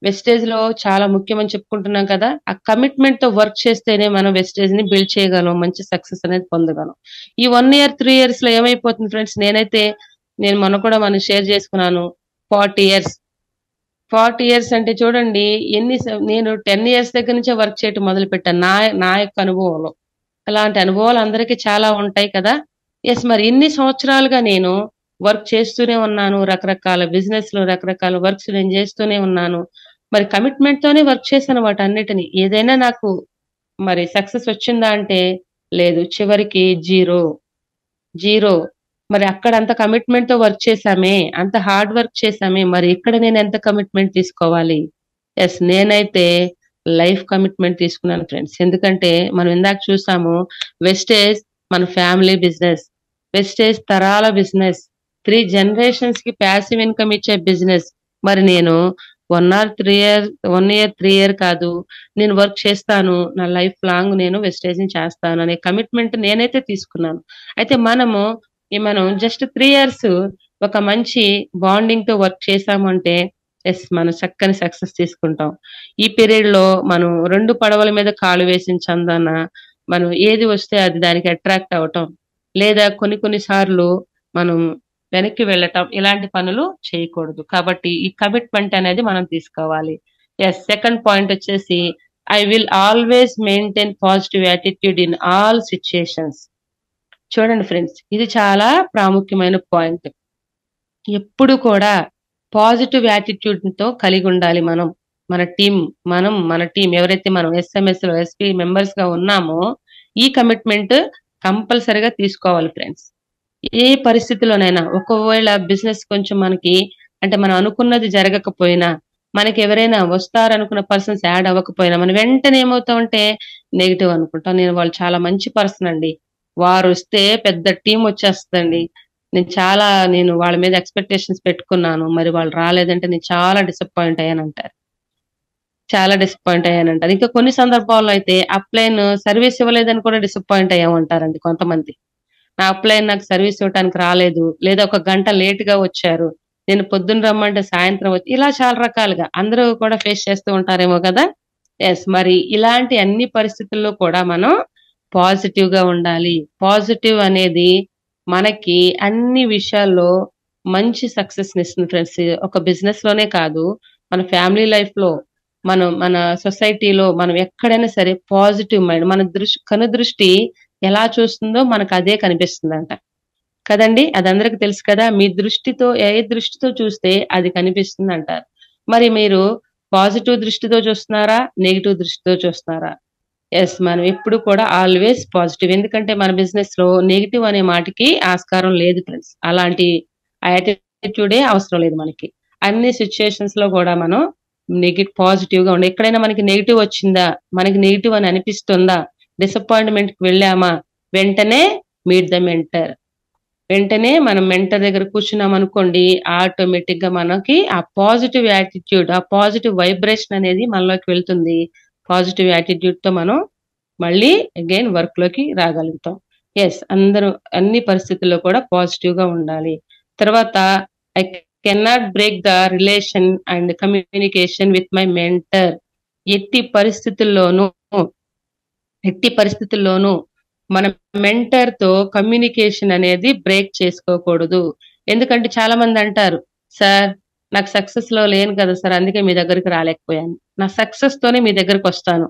వెస్టేజ్ లో చాలా ముఖ్యమని చెప్పుకుంటున్నాం కదా. ఆ కమిట్మెంట్ తో వర్క్ చేస్తేనే మనం వెస్టేజ్ ని బిల్డ్ చేయగలం, మంచి సక్సెస్ అనేది పొందగలం. ఈ 1 year 3 years లో ఏమైపోతుంది ఫ్రెండ్స్? నేను మొన్న కూడా మనం షేర్ చేసుకున్నాను. 40 years. 40 years అంటే చూడండి నేను 10 years దగ్గర నుంచే వర్క్ చేయటం మొదలు పెట్టాను నా నా యొక్క అనుభవంలో. అలాంటి అనుభవాలు అందరికీ చాలా ఉంటాయి కదా. ఎస్, మరి ఇన్ని సంవత్సరాలుగా నేను వర్క్ చేస్తూనే ఉన్నాను. రకరకాల బిజినెస్ లో రకరకాల వర్క్స్ నేను చేస్తూనే ఉన్నాను. మరి కమిట్మెంట్ తోనే వర్క్ చేశాను వాటన్నిటిని. ఏదైనా నాకు మరి సక్సెస్ వచ్చిందా అంటే లేదు. చివరికి జీరో. జీరో. మరి అక్కడ అంత కమిట్మెంట్ తో వర్క్ చేశామే, అంత హార్డ్ వర్క్ చేశామే, మరి ఇక్కడ నేను ఎంత కమిట్మెంట్ తీసుకోవాలి? ఎస్, నేనైతే లైఫ్ కమిట్మెంట్ తీసుకున్నాను ఫ్రెండ్స్. ఎందుకంటే మనం ఇందాక చూసాము, వెస్టేజ్ మన ఫ్యామిలీ బిజినెస్, వెస్టేజ్ తరాల బిజినెస్, 3 generations కి ప్యాసివ్ ఇన్కమ్ ఇచ్చే బిజినెస్. మరి నేను 1 year 3 year కాదు, నేను వర్క్ చేస్తాను, నా లైఫ్ లాంగ్ నేను వెస్టేజ్ ని చేస్తాను అనే కమిట్మెంట్ నేనైతే తీసుకున్నాను. అయితే మనం జస్ట్ 3 years ఒక మంచి బాండింగ్ తో వర్క్ చేసాము అంటే ఎస్, మనం చక్కని సక్సెస్ తీసుకుంటాం. ఈ పీరియడ్ లో మనం 2 పడవల మీద కాలు వేసిన చందాన మనం ఏది వస్తే అది దానికి అట్రాక్ట్ అవటం, లేదా కొన్ని సార్లు మనం వెనక్కి వెళ్ళటం, ఇలాంటి పనులు చేయకూడదు. కాబట్టి ఈ కమిట్మెంట్ అనేది మనం తీసుకోవాలి. ఎస్, సెకండ్ పాయింట్ వచ్చేసి I will always maintain positive attitude in all situations. చూడండి ఫ్రెండ్స్, ఇది చాలా ప్రాముఖ్యమైన పాయింట్. ఎప్పుడు కూడా పాజిటివ్ యాటిట్యూడ్ తో కలిగి ఉండాలి మనం. మన టీం ఎవరైతే మనం ఎస్ఎంఎస్ లో ఎస్పీ మెంబర్స్ గా ఉన్నామో ఈ కమిట్మెంట్ కంపల్సరిగా తీసుకోవాలి ఫ్రెండ్స్. ఏ పరిస్థితిలోనైనా ఒకవేళ బిజినెస్ కొంచెం మనకి అంటే మనం అనుకున్నది జరగకపోయినా, మనకి ఎవరైనా వస్తారనుకున్న పర్సన్స్ యాడ్ అవ్వకపోయినా, మనం వెంటనే ఏమవుతామంటే నెగిటివ్ అనుకుంటాం. వాళ్ళు చాలా మంచి పర్సన్ అండి, వారు వస్తే పెద్ద టీం వచ్చేస్తుందండి, నేను వాళ్ళ మీద ఎక్స్పెక్టేషన్స్ పెట్టుకున్నాను, మరి వాళ్ళు రాలేదంటే నేను చాలా డిసప్పాయింట్ అయ్యానంటారు. ఇంకా కొన్ని సందర్భాల్లో అయితే అప్లైన్ సర్వీస్ ఇవ్వలేదని కూడా డిసప్పాయింట్ అయ్యామంటారండి కొంతమంది. నా అప్లైన్ నాకు సర్వీస్ ఇవ్వడానికి రాలేదు, లేదా ఒక గంట లేట్ గా వచ్చారు, నేను పొద్దున్న రమ్మంటే సాయంత్రం వచ్చి, ఇలా చాలా రకాలుగా అందరూ కూడా ఫేస్ చేస్తూ ఉంటారేమో కదా. మరి ఇలాంటి అన్ని పరిస్థితుల్లో కూడా మనం పాజిటివ్ గా ఉండాలి. పాజిటివ్ అనేది మనకి అన్ని విషయాల్లో మంచి సక్సెస్ ఇస్తుంది ఫ్రెండ్స్. ఒక బిజినెస్ లోనే కాదు, మన ఫ్యామిలీ లైఫ్ లో, మన సొసైటీలో, మనం ఎక్కడైనా సరే పాజిటివ్ మైండ్, మన కనుదృష్టి ఎలా చూస్తుందో మనకు అదే కనిపిస్తుందంట కదండి. అది అందరికి తెలుసు కదా. మీ దృష్టితో ఏ దృష్టితో చూస్తే అది కనిపిస్తుంది అంటారు. మరి మీరు పాజిటివ్ దృష్టితో చూస్తున్నారా, నెగిటివ్ దృష్టితో చూస్తున్నారా? మనం ఎప్పుడు కూడా ఆల్వేస్ పాజిటివ్. ఎందుకంటే మన బిజినెస్ లో నెగిటివ్ అనే మాటకి ఆస్కారం లేదు ఫ్రెండ్స్. అలాంటి యాటిట్యూడే అవసరం లేదు మనకి. అన్ని సిచ్యుయేషన్స్ లో కూడా మనం పాజిటివ్ గా ఉండే. ఎక్కడైనా మనకి నెగిటివ్ వచ్చిందా, మనకి నెగిటివ్ అని అనిపిస్తుందా, డిసప్పాయింట్మెంట్ కి వెళ్ళామా, వెంటనే మీట్ ద మెంటర్. వెంటనే మనం మెంటర్ దగ్గర కూర్చున్నాం అనుకోండి, ఆటోమేటిక్ గా మనకి ఆ పాజిటివ్ యాటిట్యూడ్, ఆ పాజిటివ్ వైబ్రేషన్ అనేది మనలోకి వెళ్తుంది. పాజిటివ్ యాటిట్యూడ్ తో మనం మళ్ళీ అగైన్ వర్క్ లోకి రాగలుగుతాం. అందరూ అన్ని పరిస్థితుల్లో కూడా పాజిటివ్ గా ఉండాలి. తర్వాత I cannot break the relation and communication with my mentor. ఎట్టి పరిస్థితుల్లోనూ మన మెంటర్ తో కమ్యూనికేషన్ అనేది బ్రేక్ చేసుకోకూడదు. ఎందుకంటే చాలా మంది అంటారు, సార్ నాకు సక్సెస్ లో లేను కదా సార్, అందుకే మీ దగ్గరికి రాలేకపోయాను, నా సక్సెస్ తోనే మీ దగ్గరికి వస్తాను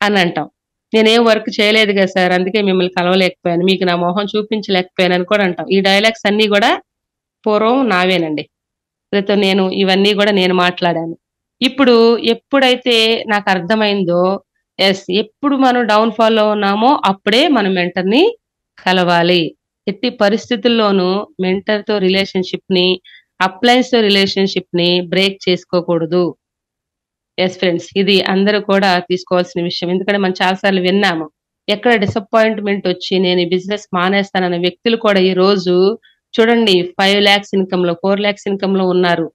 అని అంటాం. నేనేం వర్క్ చేయలేదు కదా సార్, అందుకే మిమ్మల్ని కలవలేకపోయాను, మీకు నా మొహం చూపించలేకపోయాను అని కూడా అంటాం. ఈ డైలాగ్స్ అన్ని కూడా పూర్వం నావేనండి. ఇవన్నీ కూడా నేను మాట్లాడాను. ఇప్పుడు ఎప్పుడైతే నాకు అర్థమైందో, ఎప్పుడు మనం డౌన్ ఫాల్ లో ఉన్నామో అప్పుడే మనం మెంటర్ ని కలవాలి. ఎట్టి పరిస్థితుల్లోనూ మెంటర్ తో రిలేషన్షిప్ ని, అప్లయన్స్ తో రిలేషన్షిప్ ని బ్రేక్ చేసుకోకూడదు. ఫ్రెండ్స్, ఇది అందరూ కూడా తీసుకోవాల్సిన విషయం. ఎందుకంటే మనం చాలాసార్లు విన్నాము, ఎక్కడ డిసప్పాయింట్మెంట్ వచ్చి నేను ఈ బిజినెస్ మానేస్తానన్న వ్యక్తులు కూడా ఈ రోజు చూడండి 5 lakhs ఇన్కమ్ లో, 4 lakhs ఇన్కమ్ లో ఉన్నారు.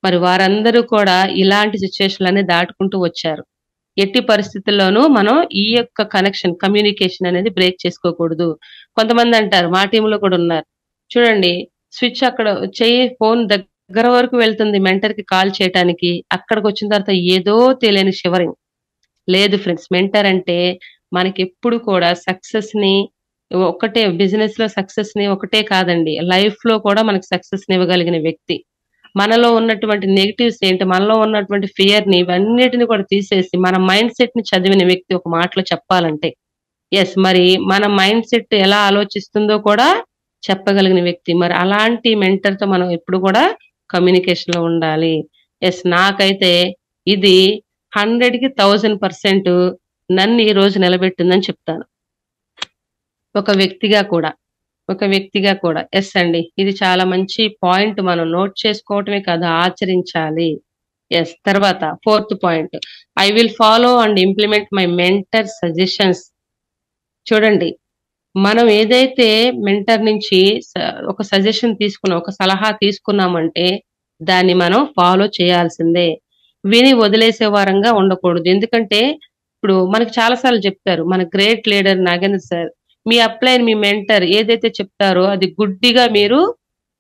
మరి వారందరూ కూడా ఇలాంటి సిచ్యువేషన్లన్నీ దాటుకుంటూ వచ్చారు. ఎట్టి పరిస్థితుల్లోనూ మనం ఈ యొక్క కమ్యూనికేషన్ అనేది బ్రేక్ చేసుకోకూడదు. కొంతమంది అంటారు, మా టీంలో కూడా ఉన్నారు చూడండి, స్విచ్ అక్కడ ఫోన్ దగ్గర వరకు వెళ్తుంది మెంటర్ కి కాల్ చేయడానికి, అక్కడికి వచ్చిన తర్వాత ఏదో తెలియని షివరింగ్. లేదు ఫ్రెండ్స్, మెంటర్ అంటే మనకి ఎప్పుడు కూడా సక్సెస్ ని ఒకటే, బిజినెస్ లో సక్సెస్ ని ఒకటే కాదండి, లైఫ్ లో కూడా మనకి సక్సెస్ ని ఇవ్వగలిగిన వ్యక్తి. మనలో ఉన్నటువంటి నెగిటివ్స్ ఏంటి, మనలో ఉన్నటువంటి ఫియర్ ని, ఇవన్నిటిని కూడా తీసేసి మన మైండ్ సెట్ ని చదివిన వ్యక్తి, ఒక మాటలో చెప్పాలంటే. మరి మన మైండ్ సెట్ ఎలా ఆలోచిస్తుందో కూడా చెప్పగలిగిన వ్యక్తి. మరి అలాంటి మెంటర్ తో మనం ఎప్పుడు కూడా కమ్యూనికేషన్ లో ఉండాలి. నాకైతే ఇది 100కి 1000% నన్ను ఈ రోజు నిలబెట్టిందని చెప్తాను. ఒక వ్యక్తిగా కూడా అండి, ఇది చాలా మంచి పాయింట్. మనం నోట్ చేసుకోవటమే కాదు, ఆచరించాలి. తర్వాత 4th point, I will follow and implement my mentor suggestions. చూడండి, మనం ఏదైతే మెంటర్ నుంచి ఒక సజెషన్ తీసుకున్నాం, ఒక సలహా తీసుకున్నామంటే దాన్ని మనం ఫాలో చేయాల్సిందే. విని వదిలేసే వారంగా ఉండకూడదు. ఎందుకంటే ఇప్పుడు మనకి చాలా సార్లు చెప్తారు, మన గ్రేట్ లీడర్ నాగేంద్ర సార్, మీ అప్లైన్, మీ మెంటర్ ఏదైతే చెప్తారో అది గుడ్డిగా మీరు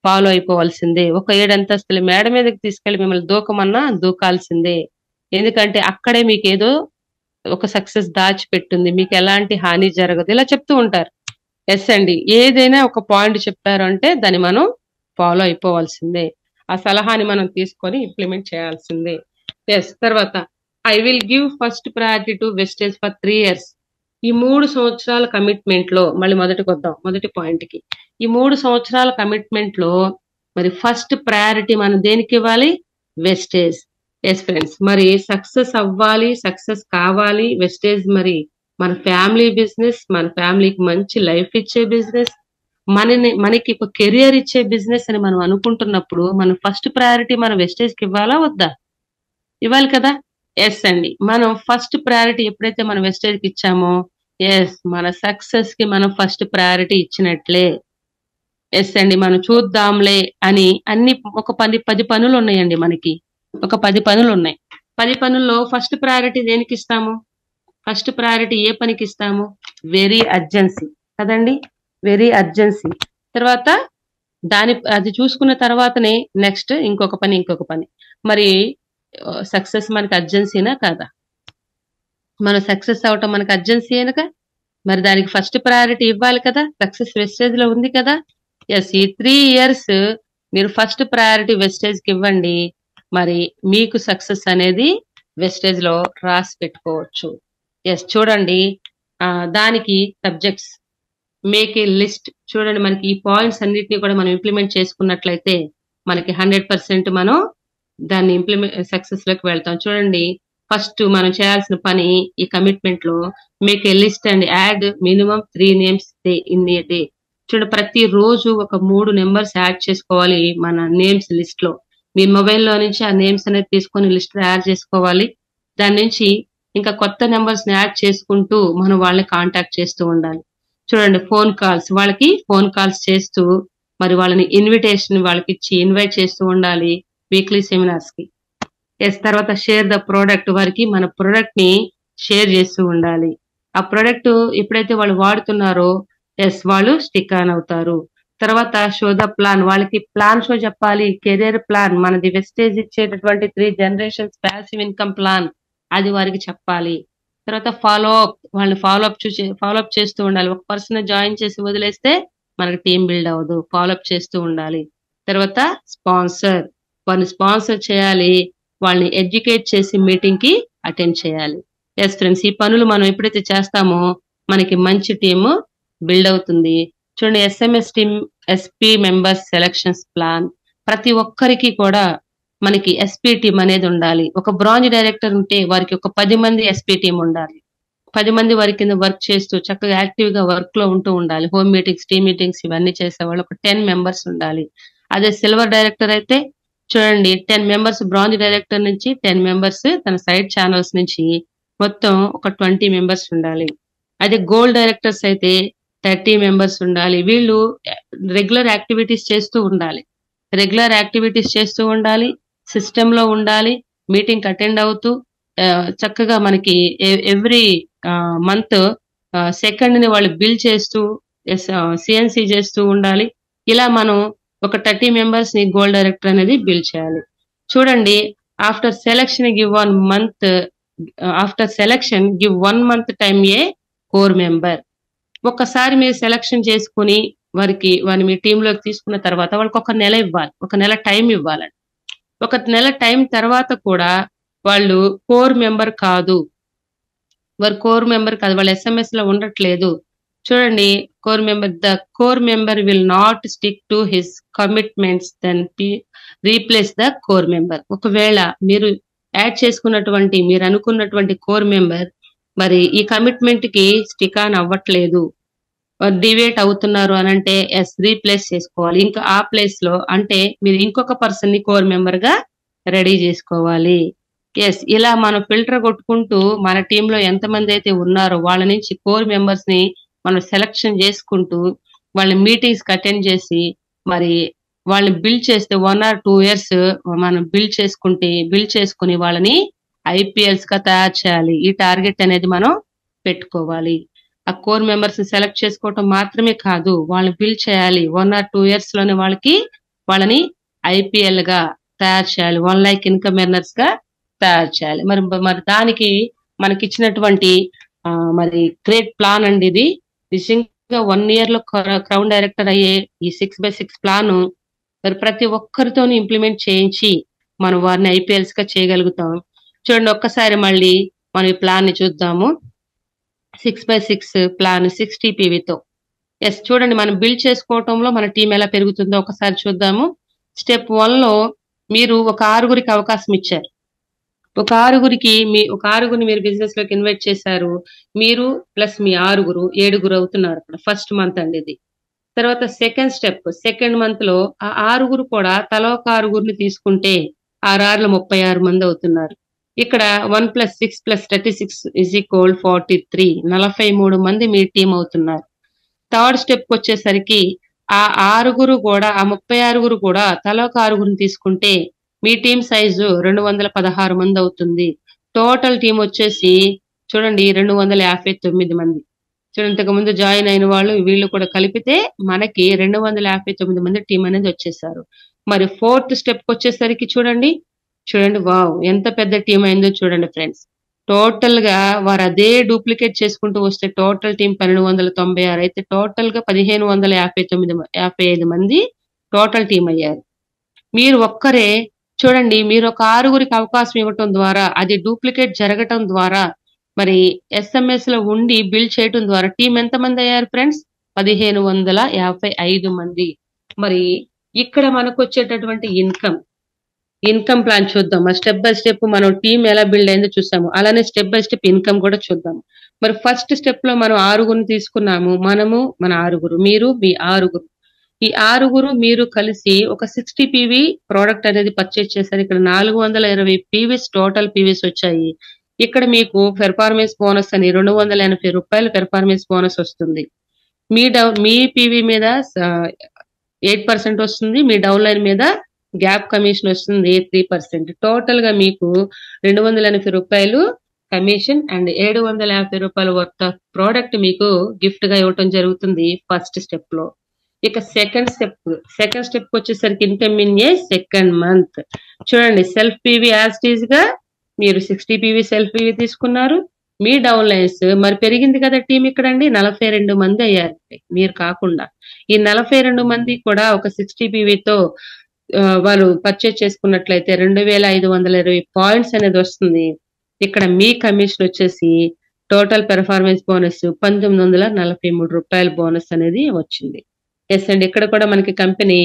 ఫాలో అయిపోవాల్సిందే. ఒక 7 అంతస్తుల మేడ మీదకి తీసుకెళ్లి మిమ్మల్ని దూకమన్నా దూకాల్సిందే. ఎందుకంటే అక్కడే మీకు ఏదో ఒక సక్సెస్ దాచిపెట్టుంది, మీకు ఎలాంటి హాని జరగదు, ఇలా చెప్తూ ఉంటారు. అండి, ఏదైనా ఒక పాయింట్ చెప్పారు అంటే దాన్ని మనం ఫాలో అయిపోవాల్సిందే. ఆ సలహాని మనం తీసుకొని ఇంప్లిమెంట్ చేయాల్సిందే. తర్వాత I will give first priority to wastage for 3 years. ఈ 3 సంవత్సరాల కమిట్మెంట్ లో, మళ్ళీ మొదటి పాయింట్ కి, ఈ 3 సంవత్సరాల కమిట్మెంట్ లో మరి ఫస్ట్ ప్రయారిటీ మనం దేనికి ఇవ్వాలి? వెస్టేజ్. ఎస్ ఫ్రెండ్స్, మరి సక్సెస్ అవ్వాలి, సక్సెస్ కావాలి వెస్టేజ్. మరి మన ఫ్యామిలీ బిజినెస్, మన ఫ్యామిలీకి మంచి లైఫ్ ఇచ్చే బిజినెస్, మనకి ఒక కెరియర్ ఇచ్చే బిజినెస్ అని మనం అనుకుంటున్నప్పుడు మనం ఫస్ట్ ప్రయారిటీ మనం వెస్టేజ్ కి ఇవ్వాలా వద్దా? ఇవ్వాలి కదా. ఎస్ అండి, మనం ఫస్ట్ ప్రయారిటీ ఎప్పుడైతే మనం వెస్టేజ్ కి ఇచ్చామో ఎస్ మన సక్సెస్ కి మనం ఫస్ట్ ప్రయారిటీ ఇచ్చినట్లే. ఎస్ అండి, మనం చూద్దాంలే అని అన్ని ఒక 10 పనులు ఉన్నాయండి మనకి. ఒక 10 పనులు ఉన్నాయి. 10 పనుల్లో ఫస్ట్ ప్రయారిటీ దేనికి ఇస్తాము? ఫస్ట్ ప్రయారిటీ ఏ పనికి ఇస్తాము? వెరీ అర్జెన్సీ కదండి, వెరీ అర్జెన్సీ. తర్వాత అది చూసుకున్న తర్వాతనే నెక్స్ట్ ఇంకొక పని. మరి సక్సెస్ మనకి అర్జెన్సీనా కాదా? మన సక్సెస్ అవటం మనకి అర్జెన్సీ అయినక మరి దానికి ఫస్ట్ ప్రయారిటీ ఇవ్వాలి కదా. సక్సెస్ వెస్టేజ్ లో ఉంది కదా. ఎస్, ఈ 3 years మీరు ఫస్ట్ ప్రయారిటీ వెస్టేజ్ కి ఇవ్వండి. మరి మీకు సక్సెస్ అనేది వెస్టేజ్ లో రాసి పెట్టుకోవచ్చు. ఎస్, చూడండి దానికి సబ్జెక్ట్స్ మేక్ ఏ లిస్ట్. చూడండి, మనకి ఈ పాయింట్స్ అన్నిటిని కూడా మనం ఇంప్లిమెంట్ చేసుకున్నట్లయితే మనకి 100% మనం దాన్ని సక్సెస్ లోకి వెళ్తాం. చూడండి, ఫస్ట్ మనం చేయాల్సిన పని ఈ కమిట్మెంట్ లో make a list and add minimum 3 names in a day. చూడండి, ప్రతి రోజు ఒక 3 నెంబర్స్ యాడ్ చేసుకోవాలి మన నేమ్స్ లిస్ట్ లో. మీ మొబైల్లో నుంచి ఆ నేమ్స్ అనేది తీసుకొని లిస్ట్ యాడ్ చేసుకోవాలి. దాని నుంచి ఇంకా కొత్త నెంబర్స్ ని యాడ్ చేసుకుంటూ మనం వాళ్ళని కాంటాక్ట్ చేస్తూ ఉండాలి. చూడండి, వాళ్ళకి ఫోన్ కాల్స్ చేస్తూ మరి వాళ్ళని ఇన్విటేషన్ వాళ్ళకి ఇచ్చి ఇన్వైట్ చేస్తూ ఉండాలి వీక్లీ సెమినార్స్ కి. ఎస్, తర్వాత షేర్ ద ప్రోడక్ట్, వారికి మన ప్రొడక్ట్ ని షేర్ చేస్తూ ఉండాలి. ఆ ప్రొడక్ట్ ఎప్పుడైతే వాళ్ళు వాడుతున్నారో ఎస్ వాళ్ళు స్టిక్ ఆన్ అవుతారు. తర్వాత షో ద ప్లాన్, వాళ్ళకి ప్లాన్ షో చెప్పాలి. కెరియర్ ప్లాన్, మనది వెస్టేజ్ ఇచ్చేటటువంటి 3 generations ప్యాసివ్ ఇన్కమ్ ప్లాన్, అది వారికి చెప్పాలి. తర్వాత ఫాలో అప్, వాళ్ళని ఫాలో అప్ చేస్తూ ఉండాలి. ఒక పర్సన్ జాయిన్ చేసి వదిలేస్తే మనకి టీం బిల్డ్ అవ్వదు, ఫాలో అప్ చేస్తూ ఉండాలి. తర్వాత స్పాన్సర్, వాళ్ళని స్పాన్సర్ చేయాలి, వాళ్ళని ఎడ్యుకేట్ చేసి మీటింగ్ కి అటెండ్ చేయాలి. ఎస్ ఫ్రెండ్స్, ఈ పనులు మనం ఎప్పుడైతే చేస్తామో మనకి మంచి టీము బిల్డ్ అవుతుంది. చూడండి, SMS team SP members selections plan, ప్రతి ఒక్కరికి కూడా మనకి SP టీమ్ అనేది ఉండాలి. ఒక బ్రాంజ్ డైరెక్టర్ ఉంటే వారికి ఒక 10 మంది SP టీమ్ ఉండాలి. 10 మంది వారి కింద వర్క్ చేస్తూ చక్కగా యాక్టివ్ గా వర్క్ లో ఉంటూ ఉండాలి. హోమ్ మీటింగ్స్, టీమ్ మీటింగ్స్ ఇవన్నీ చేసేవాళ్ళు ఒక 10 members ఉండాలి. అదే సిల్వర్ డైరెక్టర్ అయితే చూడండి 10 members బ్రాంజ్ డైరెక్టర్ నుంచి, 10 members తన సైడ్ ఛానల్స్ నుంచి, మొత్తం ఒక 20 members ఉండాలి. అదే గోల్డ్ డైరెక్టర్స్ అయితే 30 members ఉండాలి. వీళ్ళు రెగ్యులర్ యాక్టివిటీస్ చేస్తూ ఉండాలి, సిస్టమ్ లో ఉండాలి, మీటింగ్ అటెండ్ అవుతూ చక్కగా మనకి ఎవ్రీ మంత్ సెకండ్ ని వాళ్ళు బిల్ చేస్తూ CNC చేస్తూ ఉండాలి. ఇలా మనం ఒక 30 members ని గోల్డ్ డైరెక్టర్ అనేది బిల్ చేయాలి. చూడండి, after selection give 1 month time a core member. ఒక్కసారి మీరు సెలక్షన్ చేసుకుని వారిని మీ టీంలోకి తీసుకున్న తర్వాత వాళ్ళకి ఒక నెల ఇవ్వాలి, ఒక నెల టైం ఇవ్వాలండి. ఒక నెల టైం తర్వాత కూడా వాళ్ళు కోర్ మెంబర్ కాదు, వాళ్ళు SMS లో ఉండట్లేదు. చూడండి, the core member will not stick to his commitments then replace the core member. ఒకవేళ మీరు యాడ్ చేసుకున్నటువంటి, మీరు అనుకున్నటువంటి కోర్ మెంబర్ మరి ఈ కమిట్మెంట్ కి స్టిక్ ఆన్ అవ్వట్లేదు, డివేట్ అవుతున్నారు అని అంటే ఎస్ రీప్లేస్ చేసుకోవాలి. ఇంకా ఆ ప్లేస్ లో అంటే మీరు ఇంకొక పర్సన్ ని కోర్ మెంబర్ గా రెడీ చేసుకోవాలి. ఎస్, ఇలా మనం ఫిల్టర్ కొట్టుకుంటూ మన టీంలో ఎంతమంది అయితే ఉన్నారో వాళ్ళ నుంచి కోర్ మెంబర్స్ ని మనం సెలక్షన్ చేసుకుంటూ వాళ్ళ మీటింగ్స్ కి అటెండ్ చేసి మరి వాళ్ళని బిల్డ్ చేస్తే 1 or 2 years మనం బిల్డ్ చేసుకుని వాళ్ళని IPLs గా తయారు చేయాలి. ఈ టార్గెట్ అనేది మనం పెట్టుకోవాలి. ఆ కోర్ మెంబర్స్ ని సెలెక్ట్ చేసుకోవటం మాత్రమే కాదు, వాళ్ళని బిల్డ్ చేయాలి. 1 or 2 years లోనే వాళ్ళని IPL గా తయారు చేయాలి, 1 lakh ఇన్కమ్ ఎర్నర్స్ గా తయారు చేయాలి. మరి దానికి మనకి ఇచ్చినటువంటి మరి గ్రేట్ ప్లాన్ అండి ఇది. నిజంగా 1 year లో క్రౌన్ డైరెక్టర్ అయ్యే ఈ 6x6 ప్లాన్ మరి ప్రతి ఒక్కరితోని ఇంప్లిమెంట్ చేయించి మనం వారిని IPLs గా చేయగలుగుతాం. చూడండి, ఒక్కసారి మళ్ళీ మనం ఈ ప్లాన్ ని చూద్దాము. 6x6 plan 60 PVతో. ఎస్, చూడండి, మనం బిల్డ్ చేసుకోవటంలో మన టీం ఎలా పెరుగుతుందో ఒకసారి చూద్దాము. స్టెప్ 1 లో మీరు ఒక 6గురికి అవకాశం ఇచ్చారు. ఒక ఆరుగురిని మీరు బిజినెస్ లోకి ఇన్వైట్ చేశారు. మీరు ప్లస్ మీ 6 7 అవుతున్నారు అక్కడ. ఫస్ట్ మంత్ అండి ఇది. తర్వాత సెకండ్ స్టెప్, సెకండ్ మంత్ లో ఆ 6 కూడా తలా ఒక 6 తీసుకుంటే 6 36 మంది అవుతున్నారు. ఇక్కడ 1 + 6 + 36 = 43 43 మంది మీ టీం అవుతున్నారు. థర్డ్ స్టెప్ వచ్చేసరికి ఆ 6 కూడా ఆ 36 కూడా తలా ఒక 6 తీసుకుంటే మీ టీం సైజు 216 మంది అవుతుంది. టోటల్ టీం వచ్చేసి చూడండి 259 మంది. చూడండి, ఇంతకు ముందు జాయిన్ అయిన వాళ్ళు వీళ్ళు కూడా కలిపితే మనకి 259 మంది టీం అనేది వచ్చేసారు. మరి ఫోర్త్ స్టెప్ వచ్చేసరికి చూడండి, వావ్! ఎంత పెద్ద టీం అయిందో చూడండి ఫ్రెండ్స్. టోటల్ గా వారు అదే డూప్లికేట్ చేసుకుంటూ వస్తే టోటల్ టీం 1296 అయితే టోటల్ గా 1555 మంది టోటల్ టీం అయ్యారు. మీరు ఒక్కరే చూడండి, మీరు ఒక 6గురికి అవకాశం ఇవ్వటం ద్వారా అది డూప్లికేట్ జరగటం ద్వారా మరి ఎస్ఎంఎస్ లో ఉండి బిల్డ్ చేయటం ద్వారా టీం ఎంత మంది అయ్యారు ఫ్రెండ్స్? 1555 మంది. మరి ఇక్కడ మనకు వచ్చేటటువంటి ఇన్కమ్ ప్లాన్ చూద్దాం. స్టెప్ బై స్టెప్ మనం టీం ఎలా బిల్డ్ అయిందో చూసాము. అలానే స్టెప్ బై స్టెప్ ఇన్కమ్ కూడా చూద్దాం. మరి ఫస్ట్ స్టెప్ లో మనం 6గురిని తీసుకున్నాము. మనము మన 6, మీరు మీ 6. ఈ 6 మీరు కలిసి ఒక 60 పీవీ ప్రోడక్ట్ అనేది పర్చేస్ చేశారు. ఇక్కడ 420 పీవీస్ టోటల్ పీవీస్ వచ్చాయి. ఇక్కడ మీకు పెర్ఫార్మెన్స్ బోనస్ అని ₹280 పెర్ఫార్మెన్స్ బోనస్ వస్తుంది. మీ పీవీ మీద 8% వస్తుంది. మీ డౌన్ లైన్ మీద గ్యాప్ కమిషన్ వస్తుంది 3%. టోటల్ గా మీకు ₹280 commission and ₹750 worth of product మీకు గిఫ్ట్ గా ఇవ్వటం జరుగుతుంది ఫస్ట్ స్టెప్ లో. ఇక సెకండ్ స్టెప్ వచ్చేసరికి income in a second month. చూడండి, సెల్ఫ్ పీవీ యాజ్ టీజ్ గా మీరు 60 పీవీ సెల్ఫ్ పీవీ తీసుకున్నారు. మీ డౌన్ లైన్స్ మరి పెరిగింది కదా టీం ఇక్కడ అండి, 42 మంది అయ్యారు మీరు కాకుండా. ఈ 42 మంది కూడా ఒక 60 పీవీతో వాళ్ళు పర్చేజ్ చేసుకున్నట్లయితే 2520 పాయింట్స్ అనేది వస్తుంది. ఇక్కడ మీ కమిషన్ వచ్చేసి టోటల్ పెర్ఫార్మెన్స్ బోనస్ ₹1943 బోనస్ అనేది వచ్చింది. ఎస్ అండి, ఇక్కడ కూడా మనకి కంపెనీ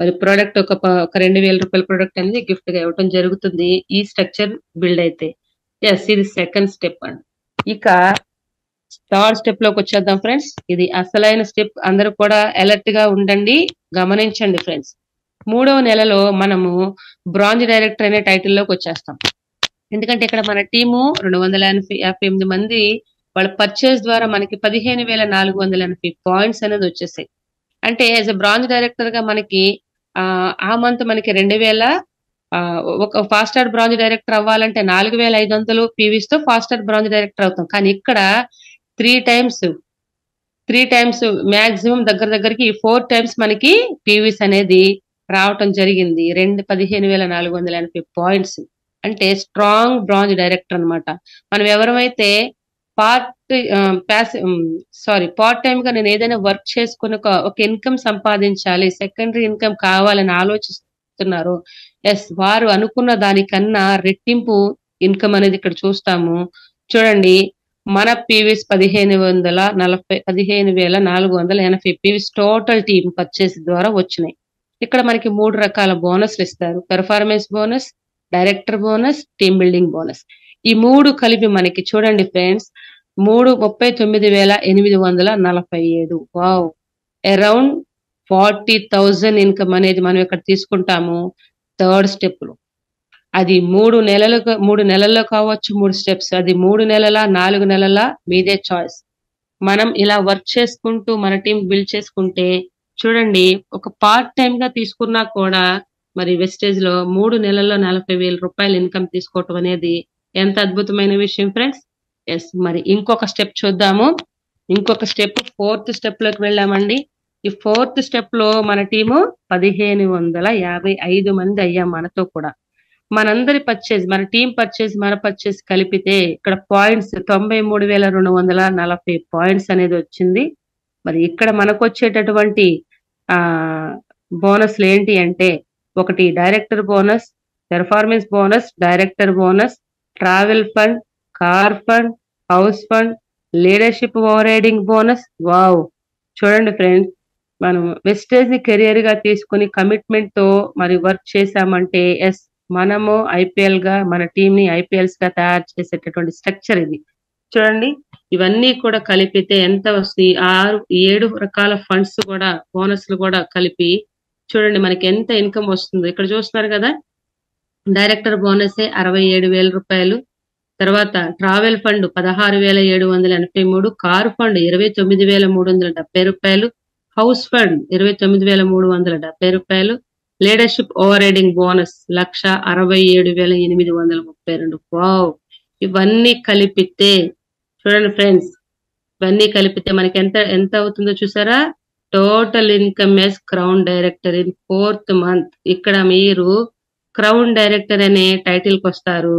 మరి ప్రోడక్ట్ ఒక ₹2000 ప్రోడక్ట్ అనేది గిఫ్ట్ గా ఇవ్వటం జరుగుతుంది ఈ స్ట్రక్చర్ బిల్డ్ అయితే. ఎస్, ఇది సెకండ్ స్టెప్ అండి. ఇక థర్డ్ స్టెప్ లోకి వచ్చేద్దాం ఫ్రెండ్స్. ఇది అసలైన స్టెప్. అందరూ కూడా అలర్ట్ గా ఉండండి, గమనించండి ఫ్రెండ్స్. 3వ నెలలో మనము బ్రాంజ్ డైరెక్టర్ అనే టైటిల్ లోకి వచ్చేస్తాం. ఎందుకంటే ఇక్కడ మన టీము 258 మంది వాళ్ళ పర్చేస్ ద్వారా మనకి 15,480 పాయింట్స్ అనేది వచ్చేసాయి. అంటే యాజ్ ఎ బ్రాంజ్ డైరెక్టర్ గా మనకి ఆ మంత్ మనకి 2000 ఒక ఫాస్ట్ స్టార్ బ్రాంజ్ డైరెక్టర్ అవ్వాలంటే 4500 పీవీస్ తో ఫాస్ట్ స్టార్ బ్రాంజ్ డైరెక్టర్ అవుతాం. కానీ ఇక్కడ 3 టైమ్స్ మాక్సిమం దగ్గరికి 4 టైమ్స్ మనకి పీవీస్ అనేది రావటం జరిగింది. 15,480 పాయింట్స్ అంటే స్ట్రాంగ్ బ్రాంజ్ డైరెక్టర్ అన్నమాట. మనం ఎవరైతే పార్ట్ టైం గా నేను ఏదైనా వర్క్ చేసుకుని ఒక ఇన్కమ్ సంపాదించాలి, సెకండరీ ఇన్కమ్ కావాలని ఆలోచిస్తున్నారు, ఎస్, వారు అనుకున్న దానికన్నా రెట్టింపు ఇన్కమ్ అనేది ఇక్కడ చూస్తాము. చూడండి, మన PVs 15,480 PVs total team purchase ద్వారా వచ్చినాయి. ఇక్కడ మనకి 3 రకాల బోనస్లు ఇస్తారు. Performance bonus, director bonus, team building bonus. ఈ 3 కలిపి మనకి చూడండి ఫ్రెండ్స్ 39,847. వావ్! అరౌండ్ 40,000 ఇన్కమ్ అనేది మనం ఇక్కడ తీసుకుంటాము థర్డ్ స్టెప్ లో. అది 3 నెలల్లో కావచ్చు, 3 స్టెప్స్, అది 3 నెలల 4 నెలల మీదే చాయిస్. మనం ఇలా వర్క్ చేసుకుంటూ మన టీం బిల్డ్ చేసుకుంటే చూడండి, ఒక పార్ట్ టైం గా తీసుకున్నా కూడా మరి వెస్టేజ్ లో 3 నెలల్లో ₹40,000 ఇన్కమ్ తీసుకోవటం అనేది ఎంత అద్భుతమైన విషయం ఫ్రెండ్స్. ఎస్, మరి ఇంకొక స్టెప్ చూద్దాము. ఇంకొక స్టెప్ ఫోర్త్ స్టెప్ లోకి వెళ్ళామండి. ఈ ఫోర్త్ స్టెప్ లో మన టీము 1555 మంది అయ్యాం మనతో కూడా. మనందరి పర్చేజ్, మన టీం పర్చేజ్, మన పర్చేజ్ కలిపితే ఇక్కడ పాయింట్స్ 93,240 పాయింట్స్ అనేది వచ్చింది. మరి ఇక్కడ మనకు వచ్చేటటువంటి బోనస్లు ఏంటి అంటే, ఒకటి director bonus, performance bonus, director bonus, travel fund, car fund, house fund, leadership over riding bonus. Wow! చూడండి ఫ్రెండ్స్, మనం వెస్టేజ్ ని కెరియర్ గా తీసుకుని కమిట్మెంట్ తో మరి వర్క్ చేశామంటే ఎస్, మనము ఐపీఎల్ గా మన టీం ని ఐపీఎల్స్ గా తయారు చేసేటటువంటి స్ట్రక్చర్ ఇది. చూడండి, ఇవన్నీ కూడా కలిపితే ఎంత వస్తాయి? 7 రకాల ఫండ్స్ కూడా, బోనస్లు కూడా కలిపి చూడండి మనకి ఎంత ఇన్కమ్ వస్తుందో. ఇక్కడ చూస్తున్నారు కదా, డైరెక్టర్ బోనసే 67,000 రూపాయలు. తర్వాత ట్రావెల్ ఫండ్ 16,783, కారు ఫండ్ 29,370 రూపాయలు, హౌస్ ఫండ్ 29,370 రూపాయలు, leadership over riding bonus 1,67,832. Wow! ఇవన్నీ కలిపితే చూడండి ఫ్రెండ్స్, ఇవన్నీ కలిపితే మనకి ఎంత ఎంత అవుతుందో చూసారా? Total income yes crown director in 4th month. ఇక్కడ మీరు క్రౌన్ డైరెక్టర్ అనే టైటిల్ కి వస్తారు.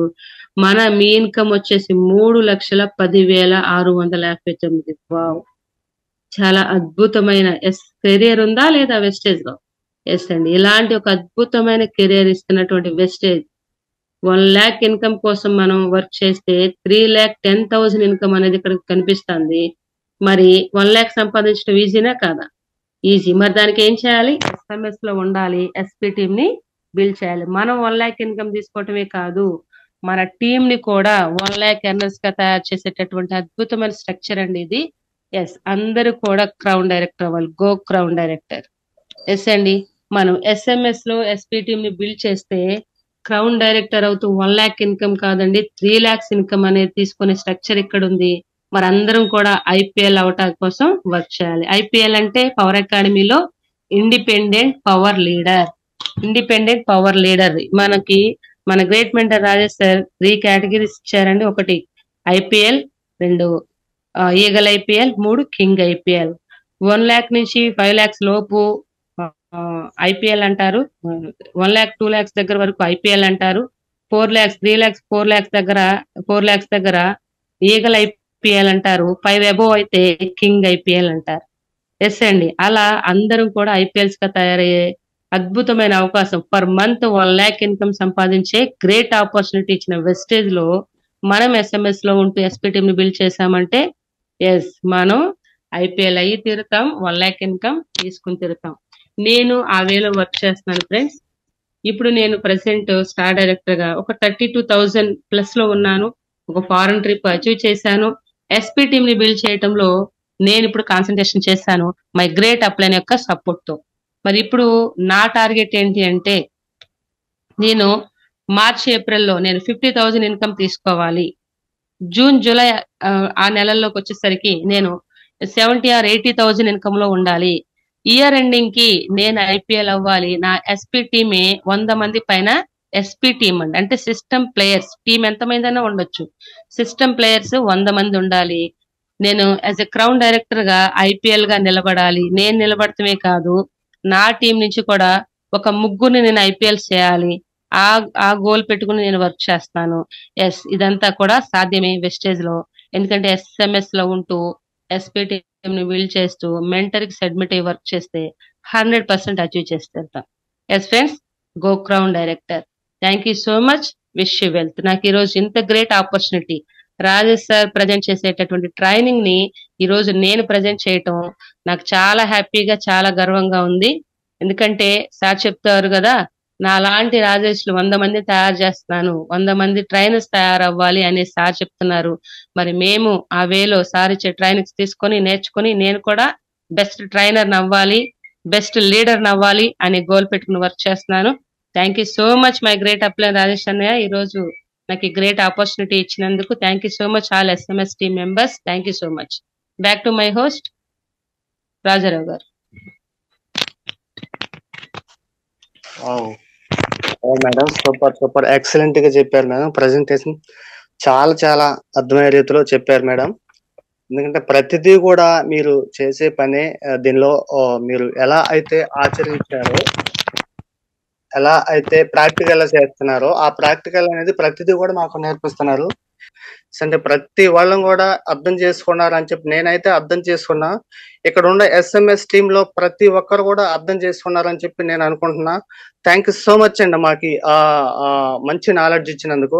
మీ ఇన్కమ్ వచ్చేసి 3,10,659. వావ్! చాలా అద్భుతమైన కెరియర్ ఉందా లేదా వెస్టేజ్ లో? ఎస్ అండి, ఇలాంటి ఒక అద్భుతమైన కెరియర్ ఇస్తున్నటువంటి వెస్టేజ్. 1 lakh ఇన్కమ్ కోసం మనం వర్క్ చేస్తే 3,10,000 ఇన్కమ్ అనేది ఇక్కడ కనిపిస్తుంది. మరి 1 lakh సంపాదించడం ఈజీనా కాదా? ఈజీ. మరి దానికి ఏం చేయాలి? ఎస్ఎంఎస్ లో ఉండాలి, ఎస్పీ టీమ్ ని బిల్డ్ చేయాలి. మనం 1 lakh ఇన్కమ్ తీసుకోవటమే కాదు, మన టీం ని కూడా 1 lakh ఎర్నర్స్ గా తయారు చేసేటటువంటి అద్భుతమైన స్ట్రక్చర్ అండి ఇది. ఎస్, అందరూ కూడా క్రౌన్ డైరెక్టర్ అవ్వాలి. Go crown director. ఎస్ అండి, మనం ఎస్ఎంఎస్ లో ఎస్పీ టీమ్ ని బిల్డ్ చేస్తే క్రౌన్ డైరెక్టర్ అవుతూ 1 lakh ఇన్కమ్ కాదండి, 3 lakhs ఇన్కమ్ అనేది తీసుకునే స్ట్రక్చర్ ఇక్కడ ఉంది. మరి అందరం కూడా ఐపీఎల్ అవటానికి కోసం వర్క్ చేయాలి. ఐపీఎల్ అంటే పవర్ అకాడమీలో independent power leader. Independent power leader మనకి మన great mentor Rajesh sir 3 categories ఇచ్చారండి. 1 IPL, 2 eagle IPL, 3 king IPL. 1 lakh నుంచి 5 lakhs లోపు ఐపీఎల్ అంటారు. 1 lakh 2 lakhs దగ్గర వరకు ఐపీఎల్ అంటారు. 4 lakhs 3 lakhs 4 lakhs దగ్గర 4 lakhs దగ్గర ఈగల్ ఐపీఎల్ అంటారు. 5 above అయితే కింగ్ ఐపీఎల్ అంటారు. ఎస్ అండి, అలా అందరం కూడా ఐపీఎల్స్ గా తయారయ్యే అద్భుతమైన అవకాశం. పర్ మంత్ 1 lakh ఇన్కమ్ సంపాదించే గ్రేట్ ఆపర్చునిటీ ఇచ్చిన వెస్టేజ్ లో మనం ఎస్ఎంఎస్ లో ఉంటూ ఎస్పీ టీమ్ ని బిల్డ్ చేశామంటే ఎస్, మనం ఐపీఎల్ అయ్యి తీరుతాం, 1 lakh ఇన్కమ్ తీసుకుని తీరుతాం. నేను ఆ వేలో వర్క్ చేస్తున్నాను ఫ్రెండ్స్. ఇప్పుడు నేను ప్రెసెంట్ స్టార్ డైరెక్టర్ గా ఒక 32,000 ప్లస్ లో ఉన్నాను. ఒక ఫారెన్ ట్రిప్ అచీవ్ చేశాను. ఎస్పీ టీమ్ ని బిల్డ్ చేయడంలో నేను ఇప్పుడు కాన్సన్ట్రేషన్ చేశాను మై గ్రేట్ అప్లైన్ యొక్క సపోర్ట్ తో. మరి ఇప్పుడు నా టార్గెట్ ఏంటి అంటే, నేను మార్చ్ ఏప్రిల్లో నేను 50,000 ఇన్కమ్ తీసుకోవాలి. జూన్ జూలై ఆ నెలల్లోకి వచ్చేసరికి నేను 70 or 80,000 ఇన్కమ్ లో ఉండాలి. ఇయర్ ఎండింగ్ కి నేను ఐపీఎల్ అవ్వాలి. నా ఎస్పీ టీమే 100 మంది పైన ఎస్పీ టీమ్ అండి, అంటే సిస్టమ్ ప్లేయర్స్. టీం ఎంతమందైనా ఉండొచ్చు, సిస్టమ్ ప్లేయర్స్ 100 మంది ఉండాలి. నేను యాజ్ ఎ క్రౌన్ డైరెక్టర్ గా ఐపీఎల్ గా నిలబడాలి. నేను నిలబడటమే కాదు, నా టీం నుంచి కూడా ఒక 3 నేను ఐపీఎల్ చేయాలి. ఆ గోల్ పెట్టుకుని నేను వర్క్ చేస్తాను. ఎస్, ఇదంతా కూడా సాధ్యమే వెస్టేజ్ లో. ఎందుకంటే ఎస్ఎంఎస్ లో ఉంటూ ఎస్పీ టీమ్ ని బిల్డ్ చేస్తూ మెంటర్ కి సబ్మిట్ అయ్యి వర్క్ చేస్తే 100% అచీవ్ చేస్తాం. Yes friends, go crown director. Thank you so much. Wish you wealth. నాకు ఈ రోజు ఇంత great opportunity Rajesh sir present చేసేటటువంటి ట్రైనింగ్ ని ఈ రోజు నేను ప్రజెంట్ చేయటం నాకు చాలా హ్యాపీగా, చాలా గర్వంగా ఉంది. ఎందుకంటే సార్ చెప్తారు కదా, నా లాంటి రాజేష్లు 100 మంది తయారు చేస్తున్నాను, 100 మంది ట్రైనర్స్ తయారవ్వాలి అని సార్ చెప్తున్నారు. మరి మేము ఆ వేలో సార్ ఇచ్చే ట్రైనింగ్స్ తీసుకొని నేర్చుకొని నేను కూడా బెస్ట్ ట్రైనర్ నవ్వాలి, బెస్ట్ లీడర్ నవ్వాలి అనే గోల్ పెట్టుకుని వర్క్ చేస్తున్నాను. Thank you so much my great upline Rajesh అన్నయ్య, ఈ రోజు నాకు ఈ గ్రేట్ ఆపర్చునిటీ ఇచ్చినందుకు. Thank you so much all SMS team members. Thank you so much. Back to my host Rajarao గారు. మేడం, సూపర్ ఎక్సలెంట్ గా చెప్పారు మేడం. ప్రజెంటేషన్ చాలా చాలా అర్థమయ్యే రీతిలో చెప్పారు మేడం. ఎందుకంటే ప్రతిదీ కూడా మీరు చేసే పనే దీనిలో మీరు ఎలా అయితే ఆచరించారో, ఎలా అయితే ప్రాక్టికల్ చేస్తున్నారో, ఆ ప్రాక్టికల్ అనేది ప్రతిదీ కూడా మాకు నేర్పిస్తున్నారు. అంటే ప్రతి వాళ్ళని కూడా అర్థం చేసుకున్నారు అని చెప్పి నేనైతే అర్థం చేసుకున్నా. ఇక్కడ ఉన్న ఎస్ఎంఎస్ టీమ్ లో ప్రతి ఒక్కరు కూడా అర్థం చేసుకున్నారని చెప్పి నేను అనుకుంటున్నా. థ్యాంక్ యూ సో మచ్ అండి మాకి మంచి నాలెడ్జ్ ఇచ్చినందుకు.